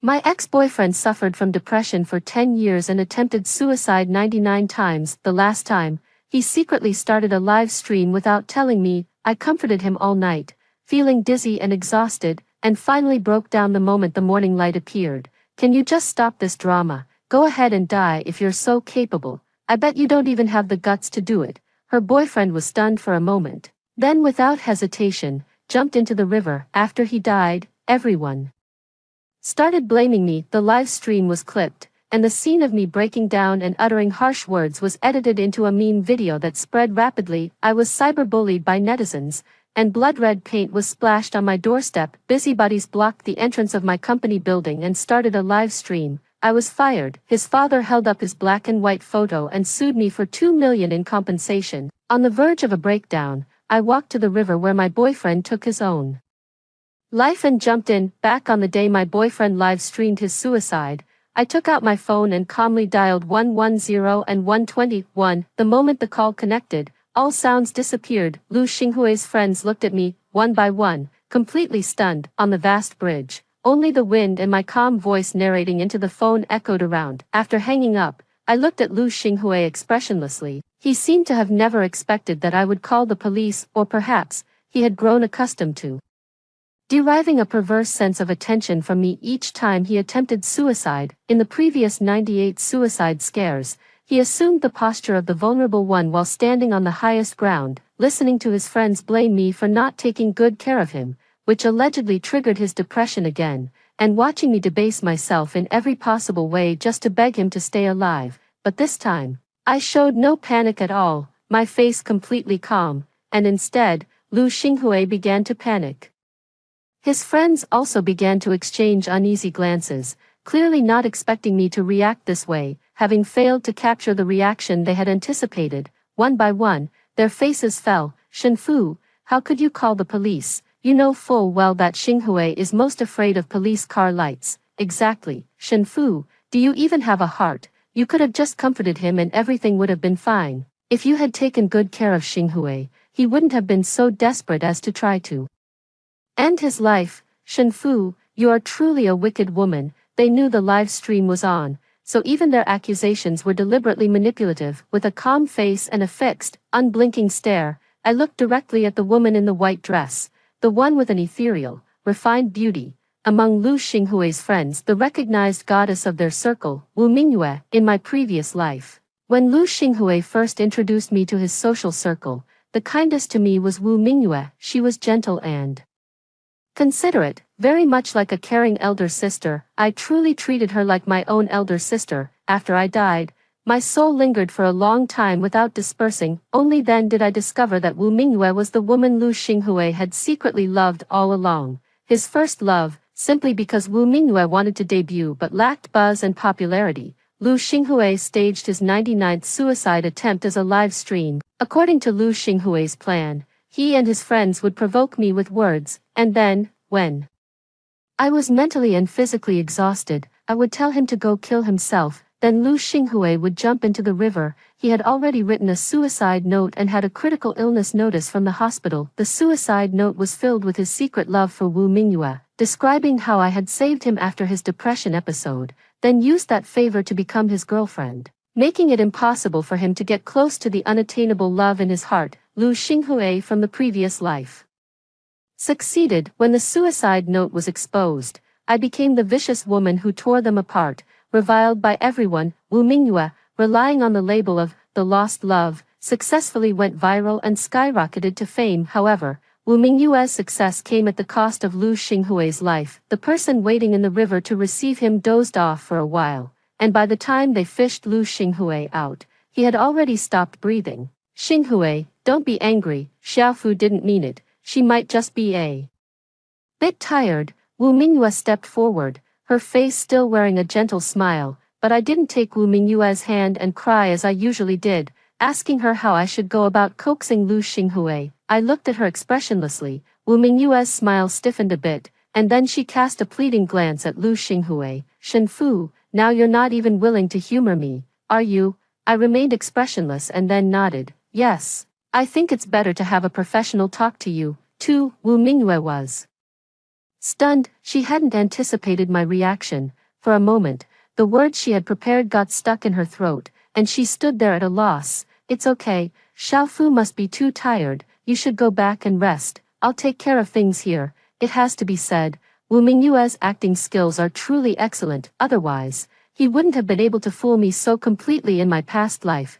My ex-boyfriend suffered from depression for 10 years and attempted suicide 99 times. The last time, he secretly started a live stream without telling me. I comforted him all night, feeling dizzy and exhausted, and finally broke down the moment the morning light appeared. Can you just stop this drama? Go ahead and die if you're so capable. I bet you don't even have the guts to do it. Her boyfriend was stunned for a moment. Then without hesitation, jumped into the river. After he died, everyone started blaming me. The live stream was clipped, and the scene of me breaking down and uttering harsh words was edited into a meme video that spread rapidly. I was cyberbullied by netizens, and blood-red paint was splashed on my doorstep. Busybodies blocked the entrance of my company building and started a live stream. I was fired. His father held up his black and white photo and sued me for $2 million in compensation. On the verge of a breakdown, I walked to the river where my boyfriend took his own life and jumped in. Back on the day my boyfriend live-streamed his suicide, I took out my phone and calmly dialed 110 and 121. The moment the call connected, all sounds disappeared. Lu Xinghui's friends looked at me, one by one, completely stunned. On the vast bridge, only the wind and my calm voice narrating into the phone echoed around. After hanging up, I looked at Lu Xinghui expressionlessly. He seemed to have never expected that I would call the police, or perhaps, he had grown accustomed to deriving a perverse sense of attention from me each time he attempted suicide. In the previous 98 suicide scares, he assumed the posture of the vulnerable one while standing on the highest ground, listening to his friends blame me for not taking good care of him, which allegedly triggered his depression again, and watching me debase myself in every possible way just to beg him to stay alive. But this time, I showed no panic at all, my face completely calm, and instead, Lu Xinghui began to panic. His friends also began to exchange uneasy glances, clearly not expecting me to react this way. Having failed to capture the reaction they had anticipated, one by one, their faces fell. Shenfu, how could you call the police? You know full well that Xinghui is most afraid of police car lights. Exactly, Shenfu, do you even have a heart? You could have just comforted him and everything would have been fine. If you had taken good care of Xinghui, he wouldn't have been so desperate as to try to end his life. Shenfu, you are truly a wicked woman. They knew the live stream was on, so even their accusations were deliberately manipulative. With a calm face and a fixed, unblinking stare, I looked directly at the woman in the white dress, the one with an ethereal, refined beauty. Among Lu Xinghui's friends, the recognized goddess of their circle, Wu Mingyue. In my previous life, when Lu Xinghui first introduced me to his social circle, the kindest to me was Wu Mingyue. She was gentle and considerate, very much like a caring elder sister. I truly treated her like my own elder sister. After I died, my soul lingered for a long time without dispersing. Only then did I discover that Wu Mingyue was the woman Lu Xinghui had secretly loved all along. His first love, simply because Wu Mingyue wanted to debut but lacked buzz and popularity. Lu Xinghui staged his 99th suicide attempt as a live stream. According to Lu Xinghui's plan, he and his friends would provoke me with words, and then, when I was mentally and physically exhausted, I would tell him to go kill himself. Then Lu Xinghui would jump into the river. He had already written a suicide note and had a critical illness notice from the hospital. The suicide note was filled with his secret love for Wu Mingyue, describing how I had saved him after his depression episode, then used that favor to become his girlfriend, making it impossible for him to get close to the unattainable love in his heart, Lu Xinghui from the previous life. Succeeded. When the suicide note was exposed, I became the vicious woman who tore them apart, reviled by everyone. Wu Mingyue, relying on the label of the lost love, successfully went viral and skyrocketed to fame. However, Wu Mingyue's success came at the cost of Lu Xinghui's life. The person waiting in the river to receive him dozed off for a while, and by the time they fished Lu Xinghui out, he had already stopped breathing. Xinghui, don't be angry, Xiaofu didn't mean it, she might just be a bit tired. Wu Mingyue stepped forward, her face still wearing a gentle smile, but I didn't take Wu Mingyue's hand and cry as I usually did, asking her how I should go about coaxing Lu Xinghui. I looked at her expressionlessly. Wu Mingyue's smile stiffened a bit, and then she cast a pleading glance at Lu Xinghui. Shenfu, now you're not even willing to humor me, are you? I remained expressionless and then nodded. Yes, I think it's better to have a professional talk to you, too. Wu Mingyue was Stunned, she hadn't anticipated my reaction. For a moment, the words she had prepared got stuck in her throat, and she stood there at a loss. It's okay, Xiaofu must be too tired, you should go back and rest, I'll take care of things here. It has to be said, Wu Mingyue's acting skills are truly excellent, otherwise, he wouldn't have been able to fool me so completely in my past life.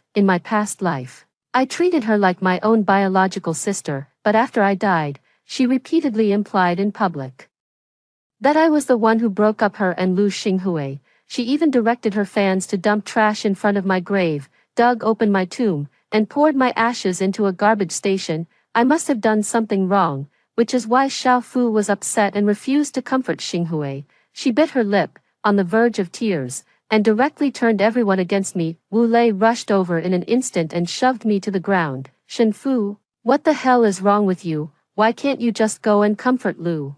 I treated her like my own biological sister, but after I died, she repeatedly implied in public that I was the one who broke up her and Lu Xinghui. She even directed her fans to dump trash in front of my grave, dug open my tomb, and poured my ashes into a garbage station. I must have done something wrong, which is why Xiao Fu was upset and refused to comfort Xinghui. She bit her lip, on the verge of tears, and directly turned everyone against me. Wu Lei rushed over in an instant and shoved me to the ground. Shen Fu, what the hell is wrong with you? Why can't you just go and comfort Lu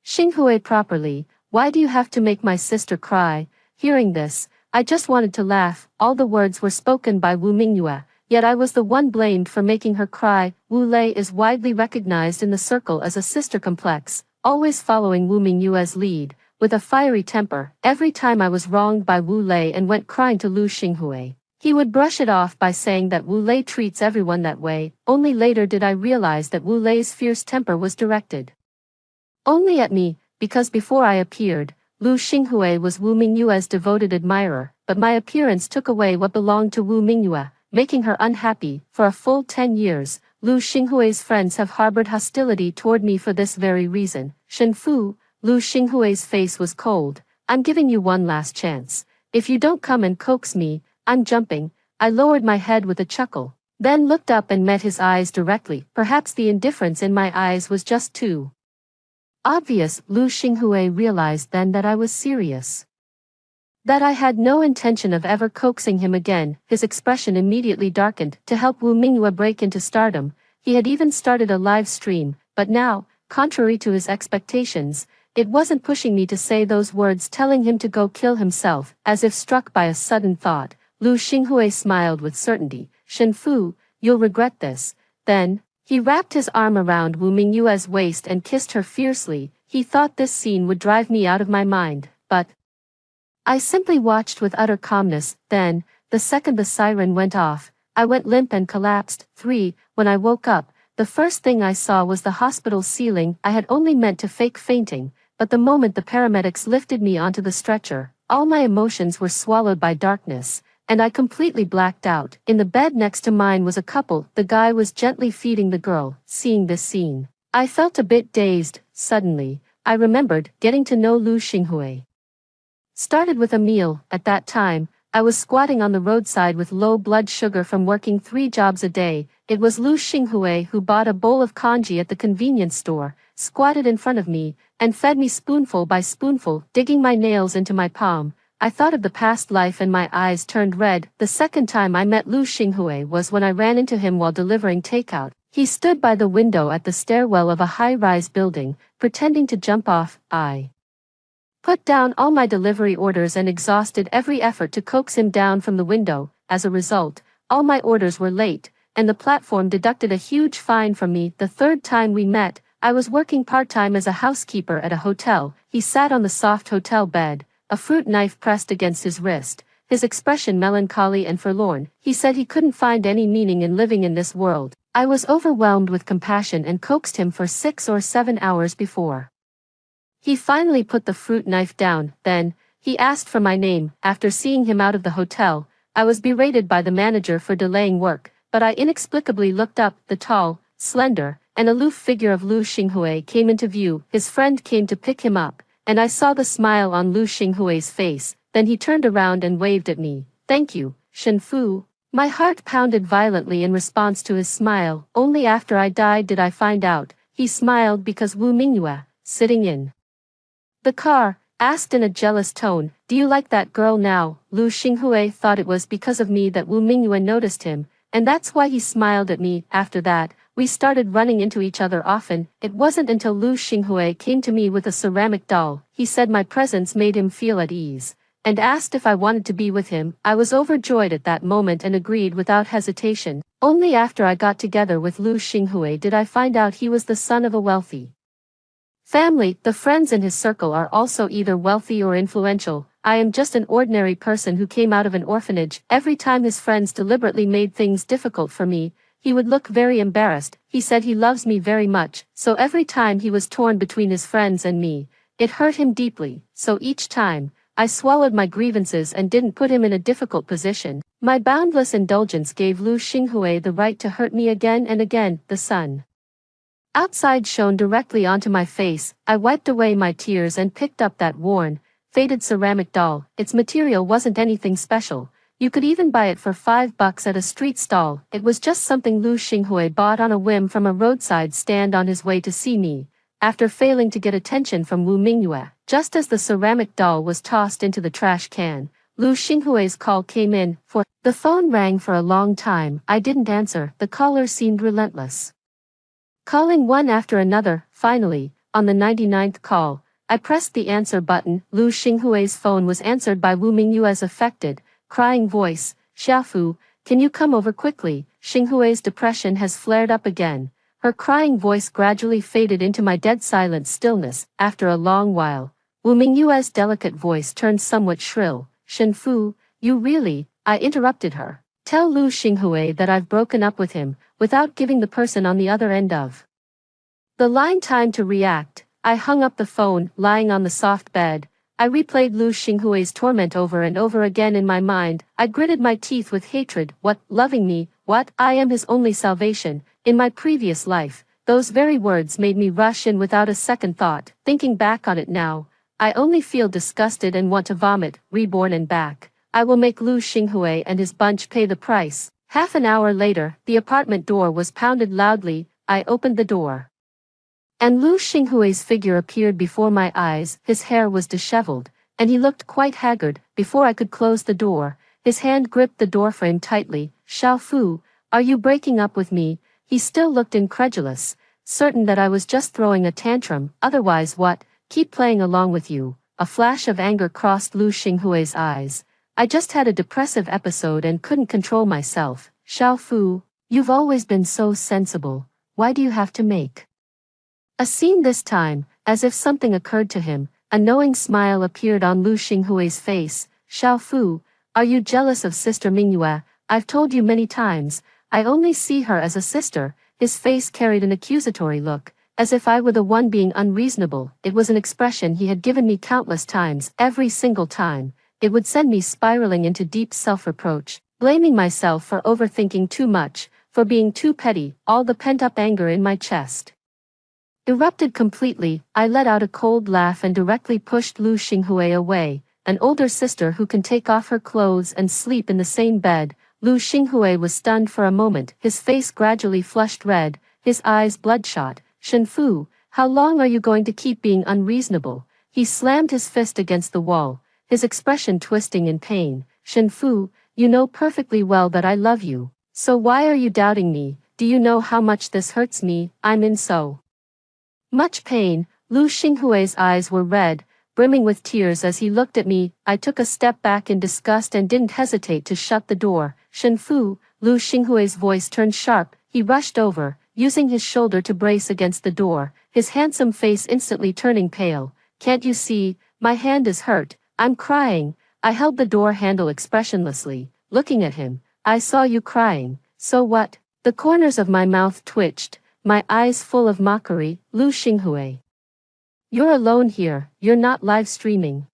Xinghui properly? Why do you have to make my sister cry? Hearing this, I just wanted to laugh. All the words were spoken by Wu Mingyue, yet I was the one blamed for making her cry. Wu Lei is widely recognized in the circle as a sister complex, always following Wu Mingyue's lead, with a fiery temper. Every time I was wronged by Wu Lei and went crying to Lu Xinghui, he would brush it off by saying that Wu Lei treats everyone that way. Only later did I realize that Wu Lei's fierce temper was directed only at me, because before I appeared, Lu Xinghui was Wu Mingyue's devoted admirer, but my appearance took away what belonged to Wu Mingyue, making her unhappy. For a full 10 years, Lu Xinghui's friends have harbored hostility toward me for this very reason. Shen Fu, Lu Xinghui's face was cold. I'm giving you one last chance. If you don't come and coax me, I'm jumping. I lowered my head with a chuckle, then looked up and met his eyes directly. Perhaps the indifference in my eyes was just too obvious. Lu Xinghui realized then that I was serious, that I had no intention of ever coaxing him again. His expression immediately darkened. To help Wu Mingyue break into stardom, he had even started a live stream, but now, contrary to his expectations, it wasn't pushing me to say those words telling him to go kill himself. As if struck by a sudden thought, Lu Xinghui smiled with certainty. Shen Fu, you'll regret this. Then, he wrapped his arm around Wu Mingyue's waist and kissed her fiercely. He thought this scene would drive me out of my mind, but I simply watched with utter calmness. Then, the second the siren went off, I went limp and collapsed. 3. When I woke up, the first thing I saw was the hospital ceiling. I had only meant to fake fainting, but the moment the paramedics lifted me onto the stretcher, all my emotions were swallowed by darkness, and I completely blacked out. In the bed next to mine was a couple. The guy was gently feeding the girl. Seeing this scene, I felt a bit dazed. Suddenly, I remembered getting to know Lu Xinghui started with a meal. At that time, I was squatting on the roadside with low blood sugar from working 3 jobs a day. It was Lu Xinghui who bought a bowl of congee at the convenience store, squatted in front of me, and fed me spoonful by spoonful, digging my nails into my palm. I thought of the past life and my eyes turned red. The second time I met Lu Xinghui was when I ran into him while delivering takeout. He stood by the window at the stairwell of a high-rise building, pretending to jump off. I put down all my delivery orders and exhausted every effort to coax him down from the window. As a result, all my orders were late, and the platform deducted a huge fine from me. The third time we met, I was working part-time as a housekeeper at a hotel. He sat on the soft hotel bed, a fruit knife pressed against his wrist, his expression melancholy and forlorn. He said he couldn't find any meaning in living in this world. I was overwhelmed with compassion and coaxed him for 6 or 7 hours before he finally put the fruit knife down. Then, he asked for my name. After seeing him out of the hotel, I was berated by the manager for delaying work, but I inexplicably looked up. The tall, slender, and aloof figure of Lu Xinghui came into view. His friend came to pick him up, and I saw the smile on Lu Xinghui's face. Then he turned around and waved at me. Thank you, Shen Fu. My heart pounded violently in response to his smile. Only after I died did I find out he smiled because Wu Mingyue, sitting in the car, asked in a jealous tone, do you like that girl now? Lu Xinghui thought it was because of me that Wu Mingyue noticed him, and that's why he smiled at me. After that, we started running into each other often. It wasn't until Lu Xinghui came to me with a ceramic doll. He said my presence made him feel at ease, and asked if I wanted to be with him. I was overjoyed at that moment and agreed without hesitation. Only after I got together with Lu Xinghui did I find out he was the son of a wealthy Family, the friends in his circle are also either wealthy or influential. I am just an ordinary person who came out of an orphanage. Every time his friends deliberately made things difficult for me, he would look very embarrassed. He said he loves me very much, so every time he was torn between his friends and me, it hurt him deeply, so each time, I swallowed my grievances and didn't put him in a difficult position. My boundless indulgence gave Lu Xinghui the right to hurt me again and again. The sun outside shone directly onto my face. I wiped away my tears and picked up that worn, faded ceramic doll. Its material wasn't anything special. You could even buy it for $5 at a street stall. It was just something Lu Xinghui bought on a whim from a roadside stand on his way to see me, after failing to get attention from Wu Mingyue. Just as the ceramic doll was tossed into the trash can, Lu Xinghui's call came in. The phone rang for a long time. I didn't answer. The caller seemed relentless, calling one after another. Finally, on the 99th call, I pressed the answer button. Lu Xinghui's phone was answered by Wu Mingyue's affected, crying voice. Xiaofu, can you come over quickly? Xinghui's depression has flared up again. Her crying voice gradually faded into my dead silent stillness. After a long while, Wu Mingyue's delicate voice turned somewhat shrill. Shenfu, you really, I interrupted her. Tell Lu Xinghui that I've broken up with him, without giving the person on the other end of the line time to react. I hung up the phone. Lying on the soft bed, I replayed Lu Xinghui's torment over and over again in my mind. I gritted my teeth with hatred. What, loving me? What? I am his only salvation. In my previous life, those very words made me rush in without a second thought. Thinking back on it now, I only feel disgusted and want to vomit. Reborn and back. I will make Lu Xinghui and his bunch pay the price. Half an hour later, the apartment door was pounded loudly. I opened the door, and Lu Xinghui's figure appeared before my eyes. His hair was disheveled, and he looked quite haggard. Before I could close the door, his hand gripped the doorframe tightly. Xiaofu, are you breaking up with me? He still looked incredulous, certain that I was just throwing a tantrum. Otherwise what? Keep playing along with you. A flash of anger crossed Lu Xinghui's eyes. I just had a depressive episode and couldn't control myself. Xiaofu, you've always been so sensible. Why do you have to make a scene this time? As if something occurred to him, a knowing smile appeared on Lu Xinghui's face. Xiaofu, are you jealous of Sister Mingyue? I've told you many times, I only see her as a sister. His face carried an accusatory look, as if I were the one being unreasonable. It was an expression he had given me countless times. Every single time, it would send me spiraling into deep self-reproach, blaming myself for overthinking too much, for being too petty. All the pent-up anger in my chest erupted completely. I let out a cold laugh and directly pushed Lu Xinghui away. An older sister who can take off her clothes and sleep in the same bed. Lu Xinghui was stunned for a moment. His face gradually flushed red, his eyes bloodshot. Shenfu, how long are you going to keep being unreasonable? He slammed his fist against the wall, his expression twisting in pain. Shenfu, you know perfectly well that I love you. So why are you doubting me? Do you know how much this hurts me? I'm in so much pain. Lu Xinghui's eyes were red, brimming with tears as he looked at me. I took a step back in disgust and didn't hesitate to shut the door. Shenfu, Lu Xinghui's voice turned sharp. He rushed over, using his shoulder to brace against the door, his handsome face instantly turning pale. Can't you see? My hand is hurt. I'm crying. I held the door handle expressionlessly, looking at him. I saw you crying. So what? The corners of my mouth twitched, my eyes full of mockery. Lu Xinghui, you're alone here. You're not live streaming.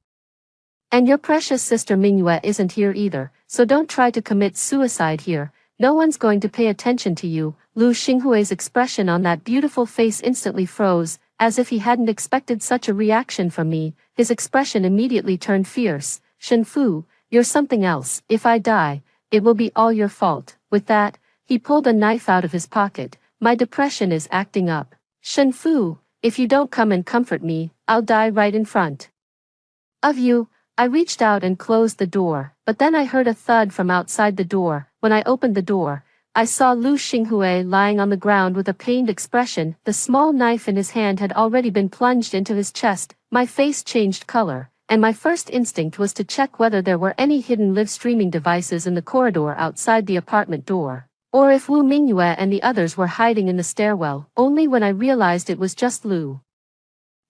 And your precious sister Mingyue isn't here either, so don't try to commit suicide here. No one's going to pay attention to you. Lu Xinghui's expression on that beautiful face instantly froze, as if he hadn't expected such a reaction from me. His expression immediately turned fierce. Shenfu, you're something else. If I die, it will be all your fault. With that, he pulled a knife out of his pocket. My depression is acting up. Shenfu, if you don't come and comfort me, I'll die right in front of you. I reached out and closed the door, but then I heard a thud from outside the door. When I opened the door, I saw Lu Xinghui lying on the ground with a pained expression. The small knife in his hand had already been plunged into his chest. My face changed color, and my first instinct was to check whether there were any hidden live streaming devices in the corridor outside the apartment door, or if Wu Mingyue and the others were hiding in the stairwell. Only when I realized it was just Lu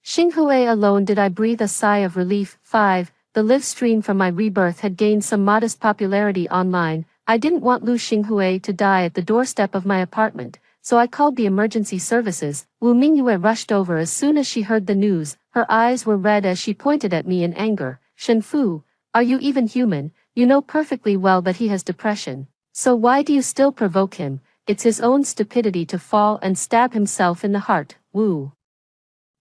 Xinghui alone did I breathe a sigh of relief. 5. The live stream from my rebirth had gained some modest popularity online. I didn't want Lu Xinghui to die at the doorstep of my apartment, so I called the emergency services. Wu Mingyue rushed over as soon as she heard the news. Her eyes were red as she pointed at me in anger. Shenfu, are you even human? You know perfectly well that he has depression. So why do you still provoke him? It's his own stupidity to fall and stab himself in the heart. Wu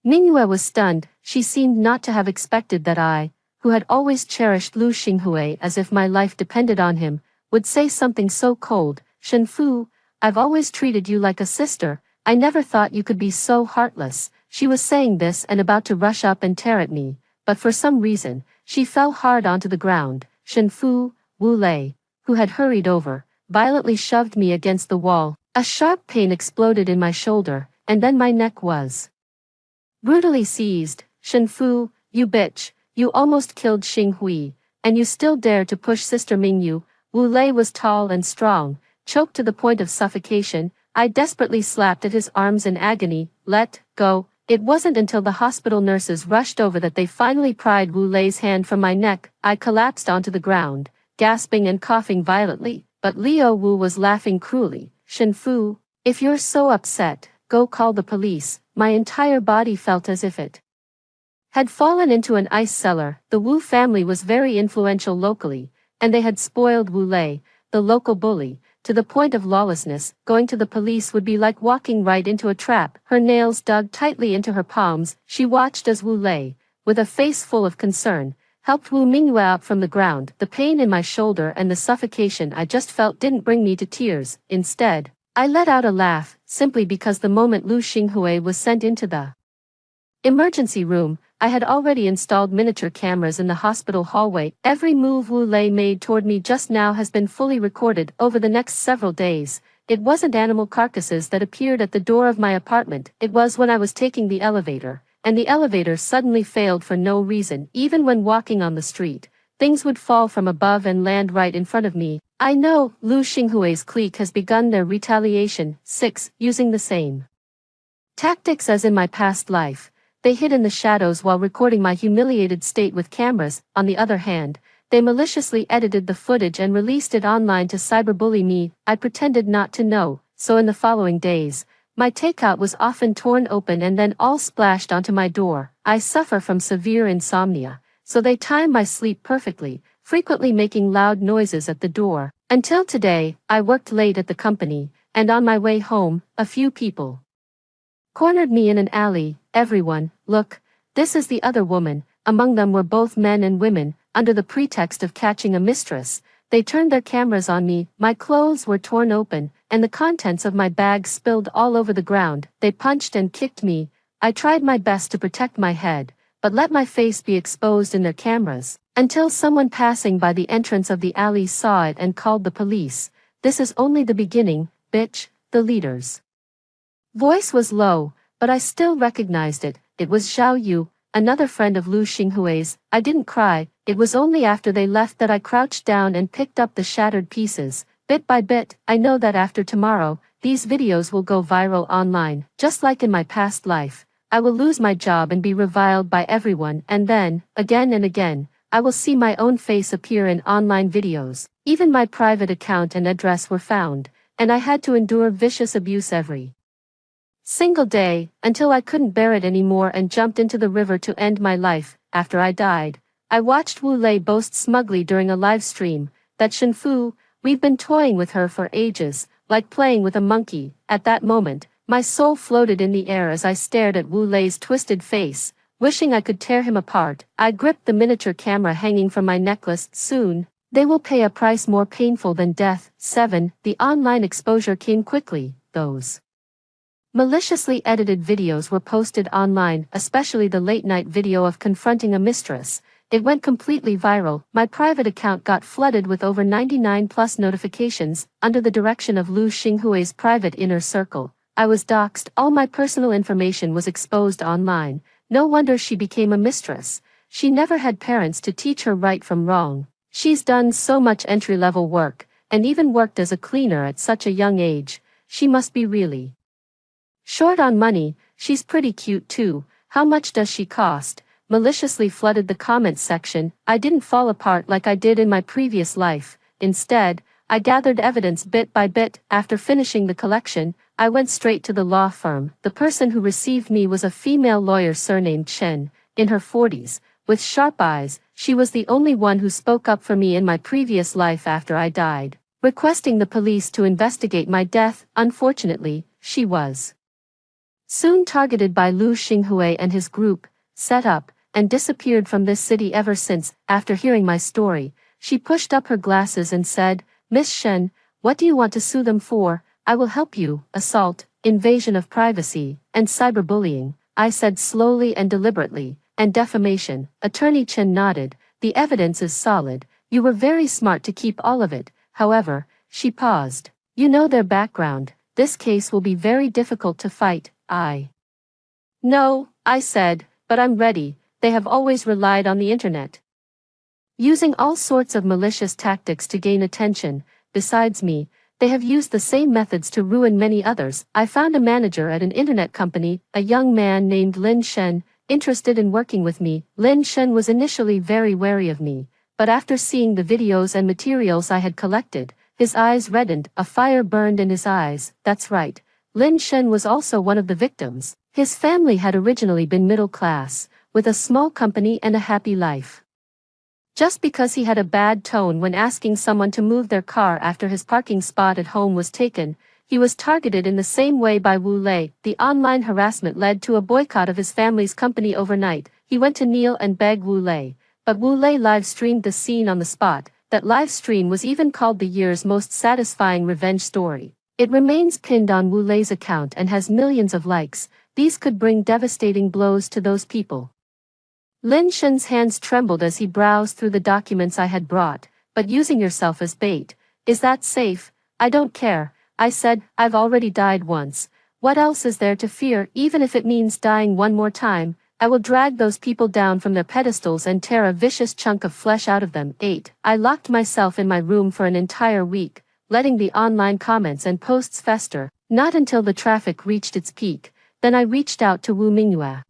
Mingyue was stunned. She seemed not to have expected that I, who had always cherished Lu Xinghui as if my life depended on him, would say something so cold. Shenfu, I've always treated you like a sister. I never thought you could be so heartless. She was saying this and about to rush up and tear at me, but for some reason, she fell hard onto the ground. Shenfu, Wu Lei, who had hurried over, violently shoved me against the wall. A sharp pain exploded in my shoulder, and then my neck was brutally seized. Shenfu, you bitch, you almost killed Xinghui, and you still dare to push Sister Mingyu. Wu Lei was tall and strong, choked to the point of suffocation. I desperately slapped at his arms in agony. Let go. It wasn't until the hospital nurses rushed over that they finally pried Wu Lei's hand from my neck. I collapsed onto the ground, gasping and coughing violently, but Liu Wu was laughing cruelly. Shenfu, if you're so upset, go call the police. My entire body felt as if it had fallen into an ice cellar. The Wu family was very influential locally, and they had spoiled Wu Lei, the local bully, to the point of lawlessness. Going to the police would be like walking right into a trap. Her nails dug tightly into her palms. She watched as Wu Lei, with a face full of concern, helped Wu Mingyue out from the ground. The pain in my shoulder and the suffocation I just felt didn't bring me to tears. Instead, I let out a laugh, simply because the moment Lu Xinghui was sent into the emergency room, I had already installed miniature cameras in the hospital hallway. Every move Wu Lei made toward me just now has been fully recorded. Over the next several days, it wasn't animal carcasses that appeared at the door of my apartment. It was when I was taking the elevator, and the elevator suddenly failed for no reason. Even when walking on the street, things would fall from above and land right in front of me. I know Lu Xinghui's clique has begun their retaliation. 6. Using the same tactics as in my past life, they hid in the shadows while recording my humiliated state with cameras. On the other hand, they maliciously edited the footage and released it online to cyberbully me. I pretended not to know, so in the following days, my takeout was often torn open and then all splashed onto my door. I suffer from severe insomnia, so they time my sleep perfectly, frequently making loud noises at the door. Until today, I worked late at the company, and on my way home, a few people cornered me in an alley. Everyone, look, this is the other woman. Among them were both men and women. Under the pretext of catching a mistress, they turned their cameras on me. My clothes were torn open, and the contents of my bag spilled all over the ground. They punched and kicked me. I tried my best to protect my head, but let my face be exposed in their cameras, until someone passing by the entrance of the alley saw it and called the police. This is only the beginning, bitch. The leader's voice was low, but I still recognized it. It was Xiao Yu, another friend of Lu Xinghui's. I didn't cry. It was only after they left that I crouched down and picked up the shattered pieces. Bit by bit, I know that after tomorrow, these videos will go viral online. Just like in my past life, I will lose my job and be reviled by everyone, and then, again and again, I will see my own face appear in online videos. Even my private account and address were found, and I had to endure vicious abuse every single day, until I couldn't bear it anymore and jumped into the river to end my life. After I died, I watched Wu Lei boast smugly during a live stream that Shenfu, we've been toying with her for ages, like playing with a monkey. At that moment, my soul floated in the air as I stared at Wu Lei's twisted face, wishing I could tear him apart. I gripped the miniature camera hanging from my necklace. Soon, they will pay a price more painful than death. 7. The online exposure came quickly. Those maliciously edited videos were posted online, especially the late-night video of confronting a mistress. It went completely viral. My private account got flooded with over 99 plus notifications. Under the direction of Lu Xinghui's private inner circle, I was doxxed. All my personal information was exposed online. No wonder she became a mistress. She never had parents to teach her right from wrong. She's done so much entry-level work, and even worked as a cleaner at such a young age. She must be really short on money. She's pretty cute too. How much does she cost? Maliciously flooded the comments section. I didn't fall apart like I did in my previous life. Instead, I gathered evidence bit by bit. After finishing the collection, I went straight to the law firm. The person who received me was a female lawyer surnamed Chen, in her 40s, with sharp eyes. She was the only one who spoke up for me in my previous life after I died, requesting the police to investigate my death. Unfortunately, she was soon targeted by Lu Xinghui and his group, set up, and disappeared from this city ever since. After hearing my story, she pushed up her glasses and said, "Miss Shen, what do you want to sue them for? I will help you." "Assault, invasion of privacy, and cyberbullying," I said slowly and deliberately, "and defamation." Attorney Chen nodded. "The evidence is solid. You were very smart to keep all of it." However, she paused. "You know their background. This case will be very difficult to fight." "No," I said, "but I'm ready. They have always relied on the internet, using all sorts of malicious tactics to gain attention. Besides me, they have used the same methods to ruin many others." I found a manager at an internet company, a young man named Lin Shen, interested in working with me. Lin Shen was initially very wary of me, but after seeing the videos and materials I had collected, his eyes reddened, a fire burned in his eyes. That's right. Lin Shen was also one of the victims. His family had originally been middle class, with a small company and a happy life. Just because he had a bad tone when asking someone to move their car after his parking spot at home was taken, he was targeted in the same way by Wu Lei. The online harassment led to a boycott of his family's company overnight. He went to kneel and beg Wu Lei, but Wu Lei live-streamed the scene on the spot. That live stream was even called the year's most satisfying revenge story. It remains pinned on Wu Lei's account and has millions of likes. These could bring devastating blows to those people. Lin Shen's hands trembled as he browsed through the documents I had brought. "But using yourself as bait, is that safe?" "I don't care," I said. "I've already died once. What else is there to fear? Even if it means dying one more time, I will drag those people down from their pedestals and tear a vicious chunk of flesh out of them." 8. I locked myself in my room for an entire week, letting the online comments and posts fester. Not until the traffic reached its peak, then I reached out to Wu Mingyue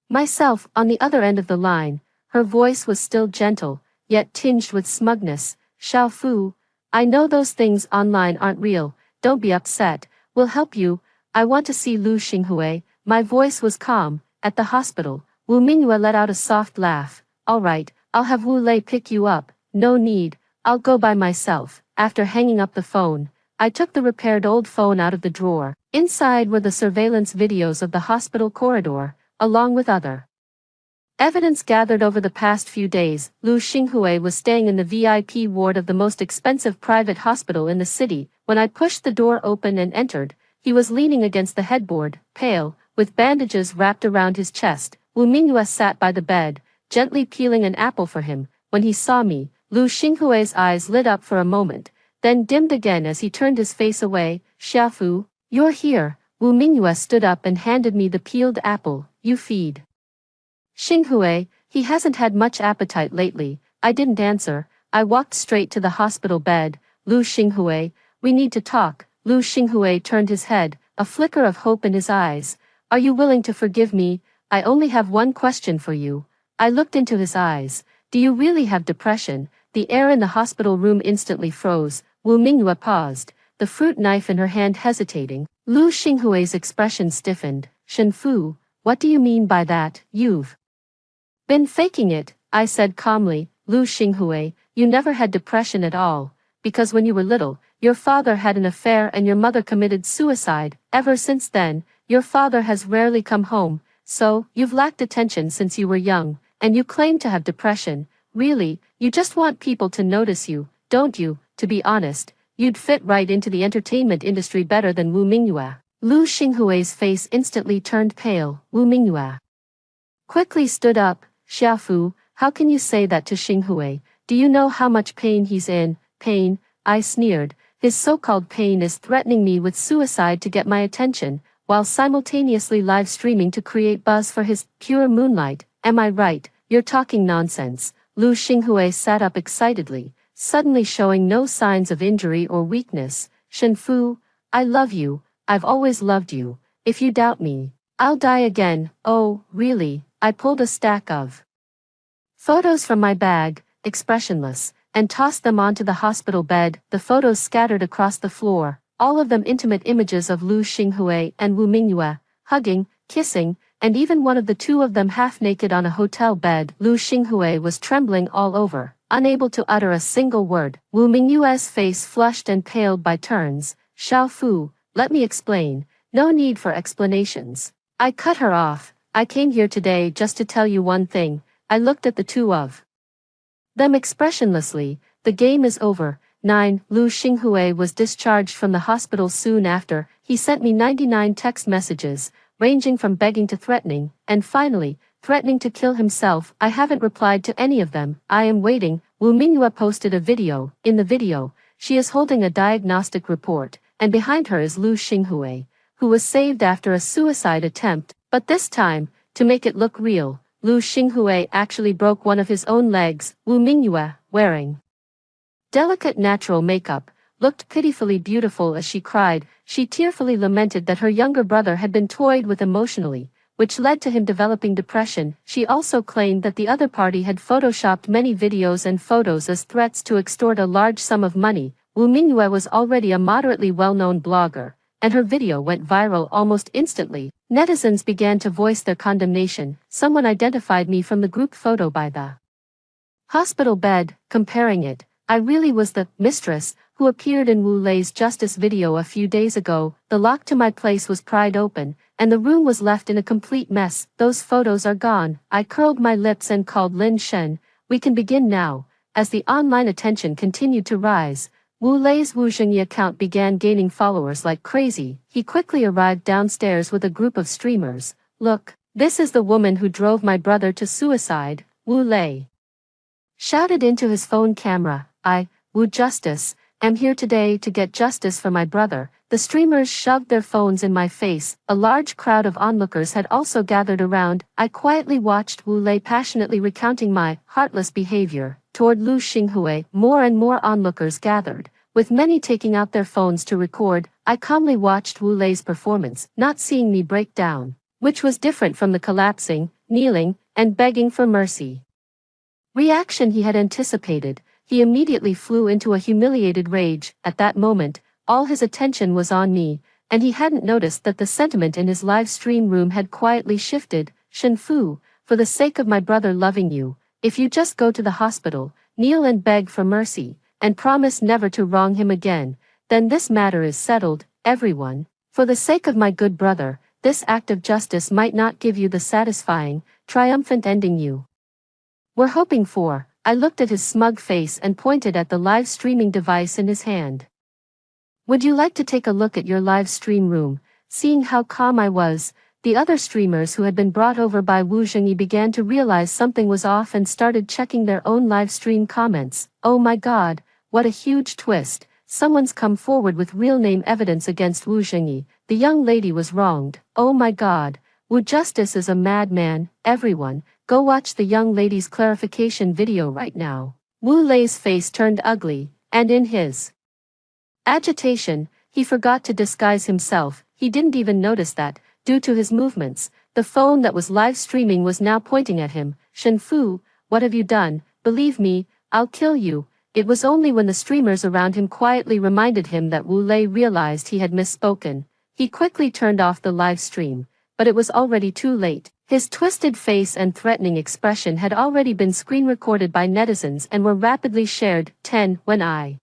myself. On the other end of the line, her voice was still gentle, yet tinged with smugness. "Xiao Fu, I know those things online aren't real. Don't be upset. We'll help you. I want to see Lu Xinghui." My voice was calm. "At the hospital." Wu Mingyue let out a soft laugh. "All right, I'll have Wu Lei pick you up." "No need, I'll go by myself." After hanging up the phone, I took the repaired old phone out of the drawer. Inside were the surveillance videos of the hospital corridor, along with other evidence gathered over the past few days. Lu Xinghui was staying in the VIP ward of the most expensive private hospital in the city. When I pushed the door open and entered, he was leaning against the headboard, pale, with bandages wrapped around his chest. Wu Mingyue sat by the bed, gently peeling an apple for him. When he saw me, Lu Xinghui's eyes lit up for a moment, then dimmed again as he turned his face away. "Xiaofu, you're here." Wu Mingyue stood up and handed me the peeled apple. "You feed Xinghui, he hasn't had much appetite lately." I didn't answer. I walked straight to the hospital bed. "Lu Xinghui, we need to talk." Lu Xinghui turned his head, a flicker of hope in his eyes. "Are you willing to forgive me? I only have one question for you." I looked into his eyes. "Do you really have depression?" The air in the hospital room instantly froze. Wu Mingyue paused, the fruit knife in her hand hesitating. Lu Xinghui's expression stiffened. "Shen Fu, what do you mean by that? You've been faking it," I said calmly. "Lu Xinghui, you never had depression at all, because when you were little, your father had an affair and your mother committed suicide. Ever since then, your father has rarely come home, so you've lacked attention since you were young, and you claim to have depression. Really, you just want people to notice you, don't you?" To be honest, you'd fit right into the entertainment industry better than Wu Mingyue. Lu Xinghui's face instantly turned pale. Wu Mingyue quickly stood up. "Xiaofu, how can you say that to Xinghui? Do you know how much pain he's in?" "Pain?" I sneered. "His so-called pain is threatening me with suicide to get my attention, while simultaneously live streaming to create buzz for his pure moonlight. Am I right?" "You're talking nonsense." Lu Xinghui sat up excitedly, suddenly showing no signs of injury or weakness. "Shen Fu, I love you. I've always loved you. If you doubt me, I'll die again. Oh, really? I pulled a stack of photos from my bag, expressionless, and tossed them onto the hospital bed. The photos scattered across the floor, all of them intimate images of Lu Xinghui and Wu Mingyue, hugging, kissing, and even one of the two of them half-naked on a hotel bed. Lu Xinghui was trembling all over, unable to utter a single word. Wu Mingyue's face flushed and paled by turns. Xiao Fu, let me explain. No need for explanations. I cut her off. I came here today just to tell you one thing. I looked at the two of them expressionlessly. The game is over. 9. Lu Xinghui was discharged from the hospital soon after. He sent me 99 text messages, ranging from begging to threatening, and finally, threatening to kill himself. I haven't replied to any of them. I am waiting. Wu Mingyue posted a video. In the video, she is holding a diagnostic report, and behind her is Lu Xinghui, who was saved after a suicide attempt, but this time, to make it look real, Lu Xinghui actually broke one of his own legs. Wu Mingyue, wearing delicate natural makeup, looked pitifully beautiful as she cried. She tearfully lamented that her younger brother had been toyed with emotionally, which led to him developing depression. She also claimed that the other party had photoshopped many videos and photos as threats to extort a large sum of money. Wu Mingyue was already a moderately well-known blogger, and her video went viral almost instantly. Netizens began to voice their condemnation. Someone identified me from the group photo by the hospital bed, comparing it. I really was the mistress who appeared in Wu Lei's justice video a few days ago. The lock to my place was pried open, and the room was left in a complete mess. Those photos are gone. I curled my lips and called Lin Shen. We can begin now. As the online attention continued to rise, Wu Lei's Wu Zhengyi account began gaining followers like crazy. He quickly arrived downstairs with a group of streamers. Look, this is the woman who drove my brother to suicide, Wu Lei shouted into his phone camera. Wu Justice, am here today to get justice for my brother. The streamers shoved their phones in my face. A large crowd of onlookers had also gathered around. I quietly watched Wu Lei passionately recounting my heartless behavior toward Lu Xinghui. More and more onlookers gathered, with many taking out their phones to record. I calmly watched Wu Lei's performance, not seeing me break down, which was different from the collapsing, kneeling, and begging for mercy reaction he had anticipated. He immediately flew into a humiliated rage. At that moment, all his attention was on me, and he hadn't noticed that the sentiment in his live stream room had quietly shifted. Shen Fu, for the sake of my brother loving you, if you just go to the hospital, kneel and beg for mercy, and promise never to wrong him again, then this matter is settled. Everyone, for the sake of my good brother, this act of justice might not give you the satisfying, triumphant ending you were hoping for. I looked at his smug face and pointed at the live streaming device in his hand. Would you like to take a look at your live stream room? Seeing how calm I was, the other streamers who had been brought over by Wu Zhengyi began to realize something was off and started checking their own live stream comments. Oh my god, what a huge twist. Someone's come forward with real name evidence against Wu Zhengyi. The young lady was wronged. Oh my god, Wu Justice is a madman. Everyone, go watch the young lady's clarification video right now. Wu Lei's face turned ugly, and in his agitation, he forgot to disguise himself. He didn't even notice that, due to his movements, the phone that was live streaming was now pointing at him. Shen Fu, what have you done? Believe me, I'll kill you. It was only when the streamers around him quietly reminded him that Wu Lei realized he had misspoken. He quickly turned off the live stream, but it was already too late. His twisted face and threatening expression had already been screen recorded by netizens and were rapidly shared. 10. When I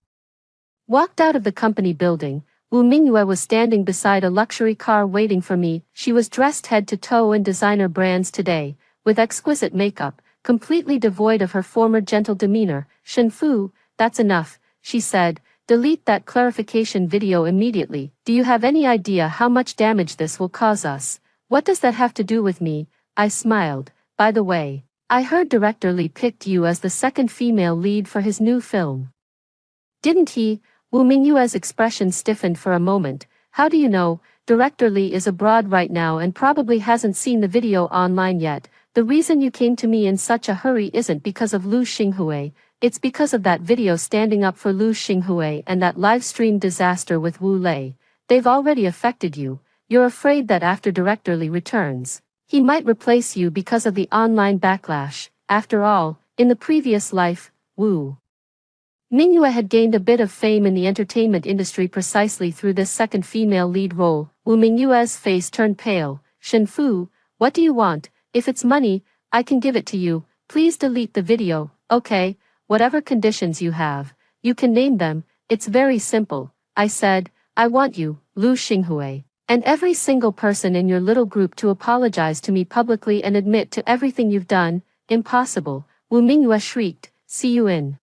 walked out of the company building, Wu Mingyue was standing beside a luxury car waiting for me. She was dressed head to toe in designer brands today, with exquisite makeup, completely devoid of her former gentle demeanor. Shen Fu, that's enough, she said. Delete that clarification video immediately. Do you have any idea how much damage this will cause us? What does that have to do with me? I smiled. By the way, I heard Director Li picked you as the second female lead for his new film. Didn't he? Wu Mingyue's expression stiffened for a moment. How do you know? Director Li is abroad right now and probably hasn't seen the video online yet. The reason you came to me in such a hurry isn't because of Lu Xinghui, it's because of that video standing up for Lu Xinghui and that live stream disaster with Wu Lei. They've already affected you. You're afraid that after Director Lee returns, he might replace you because of the online backlash. After all, in the previous life, Woo Mingyue had gained a bit of fame in the entertainment industry precisely through this second female lead role. Wu Mingyue's face turned pale. Shenfu, what do you want? If it's money, I can give it to you. Please delete the video, okay? Whatever conditions you have, you can name them. It's very simple. I said, I want you, Lu Xinghui, and every single person in your little group to apologize to me publicly and admit to everything you've done. Impossible, Wu Mingyue shrieked. See you in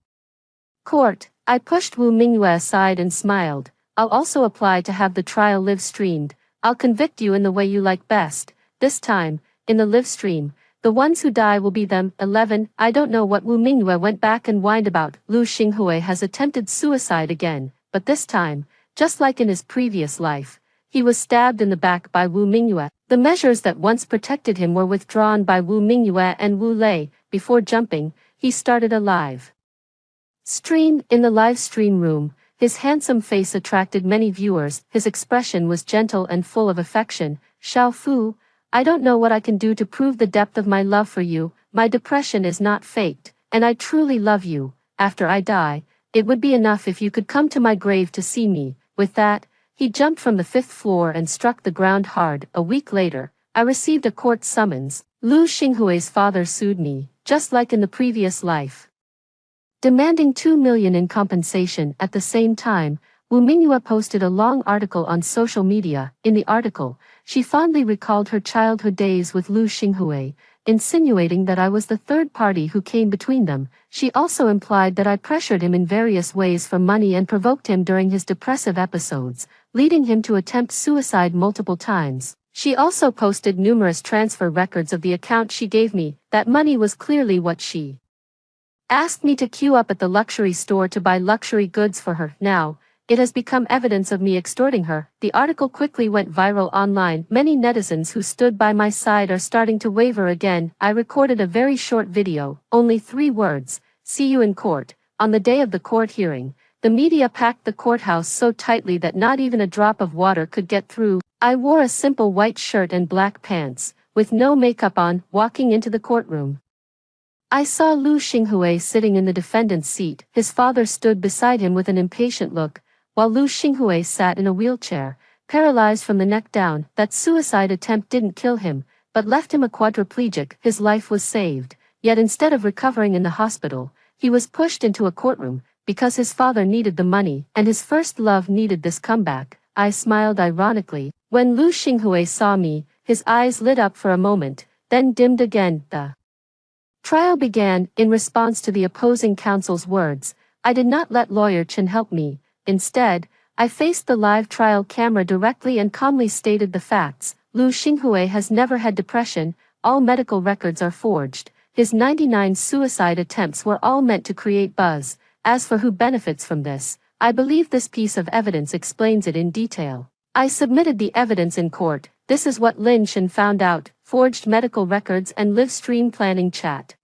court. I pushed Wu Mingyue aside and smiled. I'll also apply to have the trial live streamed. I'll convict you in the way you like best. This time, in the live stream, the ones who die will be them. 11. I don't know what Wu Mingyue went back and whined about. Lu Xinghui has attempted suicide again, but this time, just like in his previous life, he was stabbed in the back by Wu Mingyue. The measures that once protected him were withdrawn by Wu Mingyue and Wu Lei. Before jumping, he started a live stream. In the live stream room, his handsome face attracted many viewers. His expression was gentle and full of affection. Xiao Fu, I don't know what I can do to prove the depth of my love for you. My depression is not faked, and I truly love you. After I die, it would be enough if you could come to my grave to see me. With that, he jumped from the 5th floor and struck the ground hard. A week later, I received a court summons. Lu Xinghui's father sued me, just like in the previous life, demanding 2 million in compensation. At the same time, Wu Mingyue posted a long article on social media. In the article, she fondly recalled her childhood days with Lu Xinghui, insinuating that I was the third party who came between them. She also implied that I pressured him in various ways for money and provoked him during his depressive episodes, leading him to attempt suicide multiple times. She also posted numerous transfer records of the account she gave me. That money was clearly what she asked me to queue up at the luxury store to buy luxury goods for her. Now, it has become evidence of me extorting her. The article quickly went viral online. Many netizens who stood by my side are starting to waver again. I recorded a very short video, only 3 words, see you in court. On the day of the court hearing, the media packed the courthouse so tightly that not even a drop of water could get through. I wore a simple white shirt and black pants, with no makeup on, walking into the courtroom. I saw Lu Xinghui sitting in the defendant's seat. His father stood beside him with an impatient look, while Lu Xinghui sat in a wheelchair, paralyzed from the neck down. That suicide attempt didn't kill him, but left him a quadriplegic. His life was saved, yet instead of recovering in the hospital, he was pushed into a courtroom, because his father needed the money, and his first love needed this comeback. I smiled ironically. When Lu Xinghui saw me, his eyes lit up for a moment, then dimmed again. The trial began. In response to the opposing counsel's words, I did not let lawyer Chen help me. Instead, I faced the live trial camera directly and calmly stated the facts. Lu Xinghui has never had depression, all medical records are forged. His 99 suicide attempts were all meant to create buzz. As for who benefits from this, I believe this piece of evidence explains it in detail. I submitted the evidence in court. This is what Lin Shen found out: forged medical records and live stream planning chat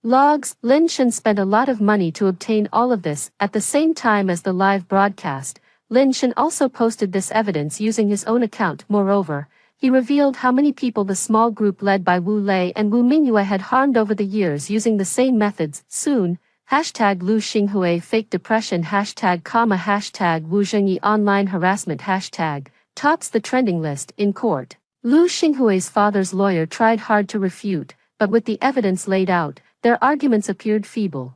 logs. Lin Shen spent a lot of money to obtain all of this. At the same time as the live broadcast, Lin Shen also posted this evidence using his own account. Moreover, he revealed how many people the small group led by Wu Lei and Wu Mingyue had harmed over the years using the same methods. Soon, hashtag Lu Xinghui fake depression hashtag Wu Zhengyi online harassment hashtag tops the trending list. In court, Lu Xinghui's father's lawyer tried hard to refute, but with the evidence laid out, their arguments appeared feeble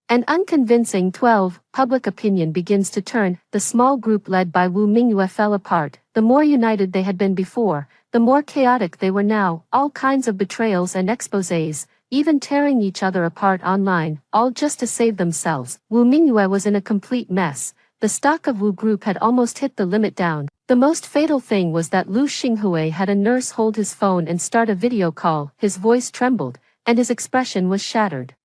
and unconvincing. 12. Public opinion begins to turn. The small group led by Wu Mingyue fell apart. The more united they had been before, the more chaotic they were now. All kinds of betrayals and exposés, even tearing each other apart online, all just to save themselves. Wu Mingyue was in a complete mess. The stock of Wu Group had almost hit the limit down. The most fatal thing was that Lu Xinghui had a nurse hold his phone and start a video call. His voice trembled, and his expression was shattered.